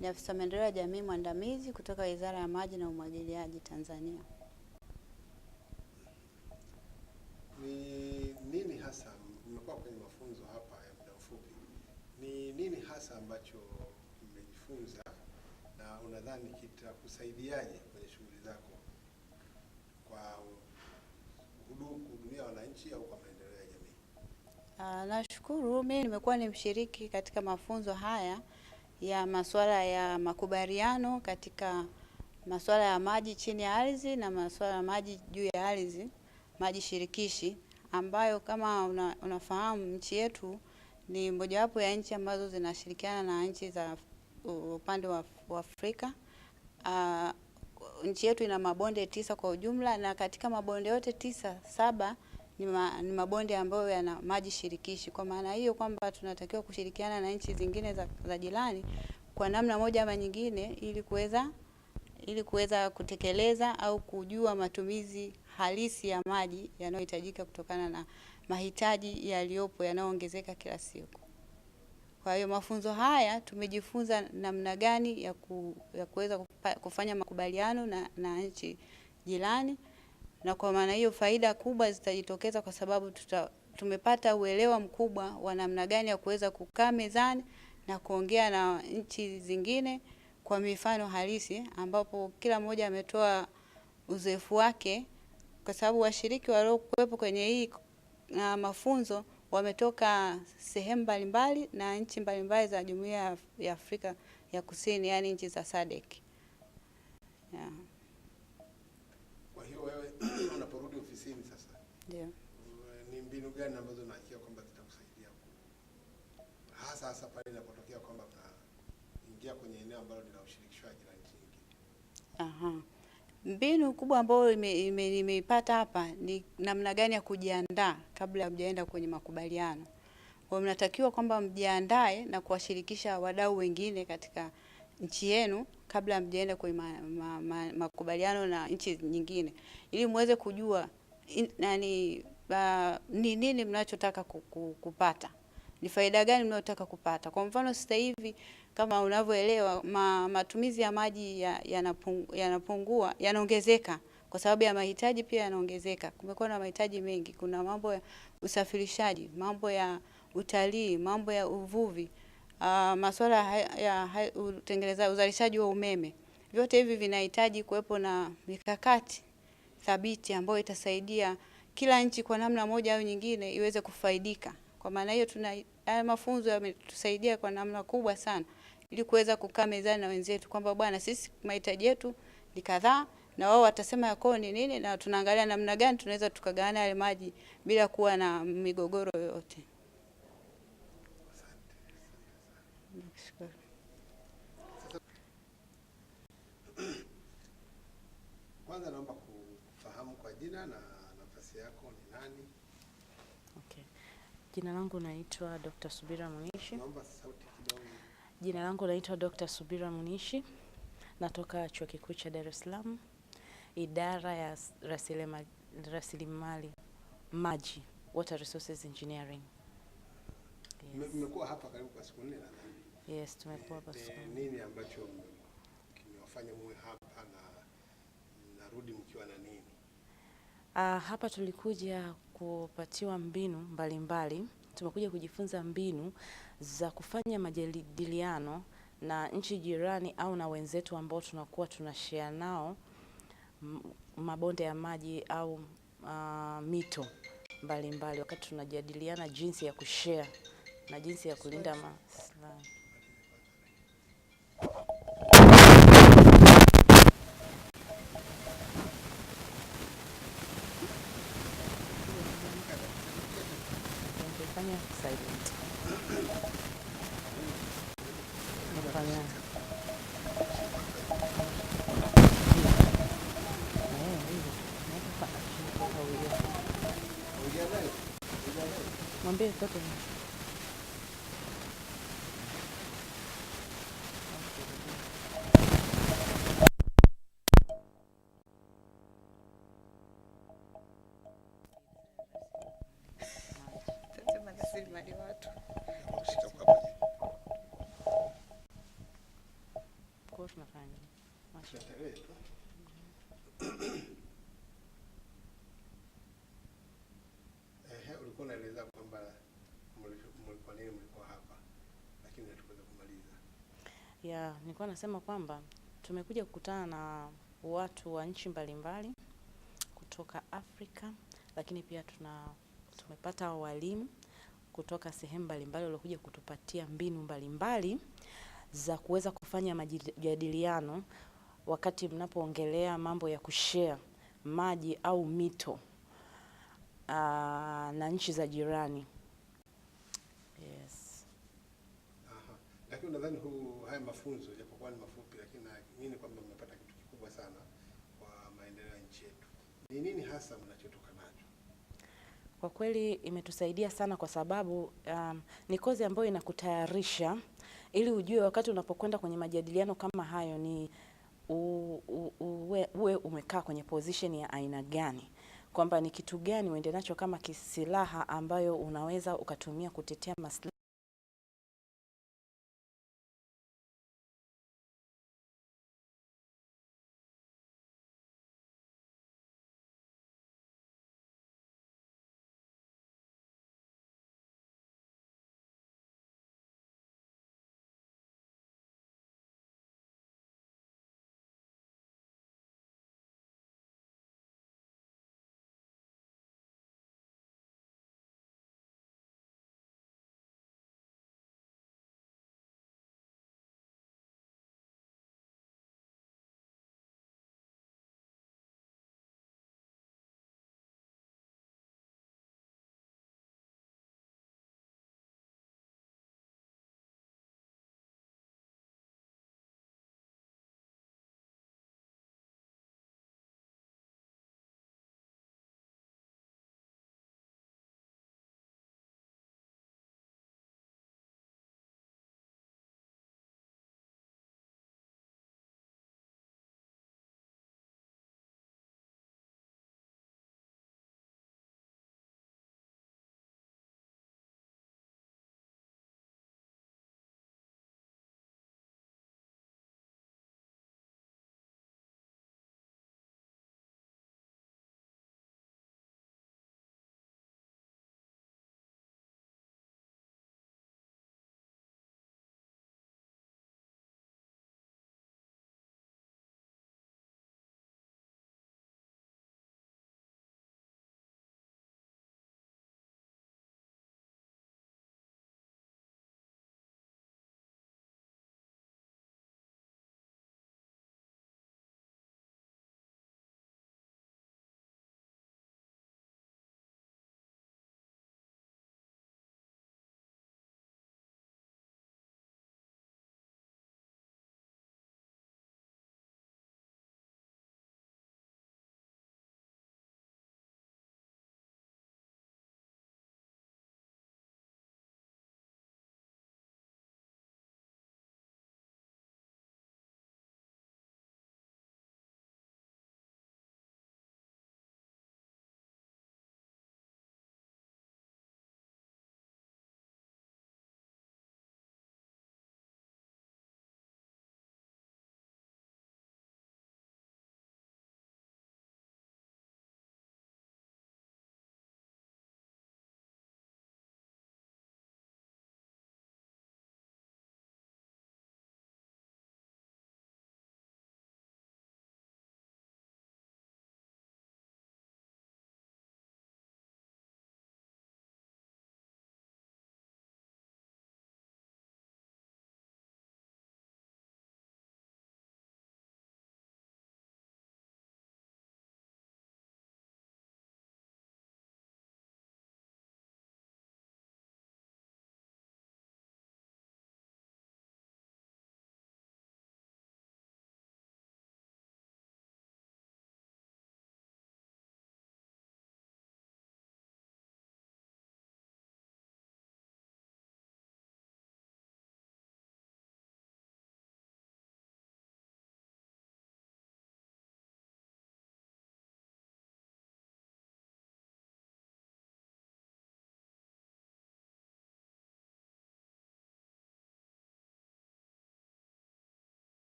ni afisa maendeleo ya jamii mwandamizi kutoka Wizara ya Maji na Umwagiliaji Tanzania. Ni nini hasa mmekuwa kwenye mafunzo hapa ya muda mfupi? Ni nini hasa ambacho mmejifunza na unadhani kitakusaidiaje kwenye shughuli zako kwa kuhudumia wananchi au kwa maendeleo ya jamii? Nashukuru. Mimi nimekuwa ni mshiriki katika mafunzo haya ya masuala ya makubaliano katika masuala ya maji chini ya ardhi na masuala ya maji juu ya ardhi, maji shirikishi, ambayo kama unafahamu nchi yetu ni mojawapo ya nchi ambazo zinashirikiana na nchi za upande wa Afrika. Nchi yetu ina mabonde 9 kwa ujumla, na katika mabonde yote 9, 7 ni mabonde ambayo yana maji shirikishi. Kwa maana hiyo kwamba tunatakiwa kushirikiana na nchi zingine za jirani kwa namna moja ama nyingine ili kuweza kutekeleza au kujua matumizi halisi ya maji yanayohitajika kutokana na mahitaji yaliyopo yanayoongezeka kila siku. Kwa hiyo mafunzo haya tumejifunza namna gani ya kuweza kufanya makubaliano na nchi jirani, na kwa maana hiyo faida kubwa zitajitokeza kwa sababu tumepata uelewa mkubwa wa namna gani ya kuweza kukaa mezani na kuongea na nchi zingine kwa mifano halisi, ambapo kila mmoja ametoa uzoefu wake, kwa sababu washiriki waliokuwepo kwenye hii mafunzo wametoka sehemu mbalimbali na nchi mbalimbali za Jumuiya ya Afrika ya Kusini, yani nchi za SADC. Yeah. Kwa hiyo wewe unaporudi ofisini sasa, ndio ni mbinu gani ambazo unaachia kwamba zitakusaidia hasa pale inapotokea kwamba mnaingia kwenye eneo ambalo lina ushirikishwaji na nchi nyingine? Mbinu kubwa ambayo nimeipata hapa ni namna gani ya kujiandaa kabla ya mjaenda kwenye makubaliano. Kwa mnatakiwa kwamba mjiandae na kuwashirikisha wadau wengine katika nchi yenu kabla mjaenda kwenye makubaliano na nchi nyingine, ili muweze kujua ni nini mnachotaka kupata. Ni faida gani mnayotaka kupata. Kwa mfano sasa hivi kama unavyoelewa matumizi ya maji yanapungua, yanaongezeka kwa sababu ya mahitaji pia yanaongezeka. Kumekuwa na mahitaji mengi. Kuna mambo ya usafirishaji, mambo ya utalii, mambo ya uvuvi, masuala ya uzalishaji wa umeme. Vyote hivi vinahitaji kuwepo na mikakati thabiti ambayo itasaidia kila nchi kwa namna moja au nyingine iweze kufaidika. Kwa maana hiyo mafunzo yametusaidia kwa namna kubwa sana ili kuweza kukaa mezani na wenzetu kwamba bwana, sisi mahitaji yetu ni kadhaa na wao watasema yako ni nini, na tunaangalia namna gani tunaweza tukagawana yale maji bila kuwa na migogoro yoyote. Kwanza naomba kufahamu kwa jina na nafasi yako ni nani? Okay. Jina langu naitwa Dr. Subira Munishi. Naomba sauti kidogo. Jina langu naitwa Dr. Subira Munishi. Natoka Chuo Kikuu cha Dar es Salaam, idara ya rasilimali maji, Water Resources Engineering. Yes. Mmekuwa hapa karibu kwa siku 4 nadhani. Yes, tumekuwa hapa siku 4. Nini ambacho kimewafanya muwe hapa na narudi mkiwa na nini? Hapa tulikuja kupatiwa mbinu mbalimbali. Tumekuja kujifunza mbinu za kufanya majadiliano na nchi jirani au na wenzetu ambao tunakuwa tunashare nao mabonde ya maji au mito mbalimbali, wakati tunajadiliana jinsi ya kushare na jinsi ya kulinda maslahi. Nafanya silent. Nafanya. Mwambie mtoto. Sema rasilimali watu. Kwa tunafanya. Ulikuwa unaeleza kwamba mlikuwa nini mlikuwa hapa, lakini hatukuweza kumaliza. Ya, nilikuwa nasema kwamba tumekuja kukutana na watu wa nchi mbalimbali kutoka Afrika, lakini pia tumepata walimu kutoka sehemu mbalimbali waliokuja kutupatia mbinu mbalimbali za kuweza kufanya majadiliano wakati mnapoongelea mambo ya kushare maji au mito na nchi za jirani. Yes. Aha. Lakini nadhani haya mafunzo japokuwa ni mafupi, lakini naamini kwamba mmepata kitu kikubwa sana kwa maendeleo ya nchi yetu. Ni nini hasa mnachotoka nacho? Kwa kweli imetusaidia sana kwa sababu ni kozi ambayo inakutayarisha ili ujue wakati unapokwenda kwenye majadiliano kama hayo ni uwe umekaa kwenye position ya aina gani, kwamba ni kitu gani uende nacho kama kisilaha ambayo unaweza ukatumia kutetea maslahi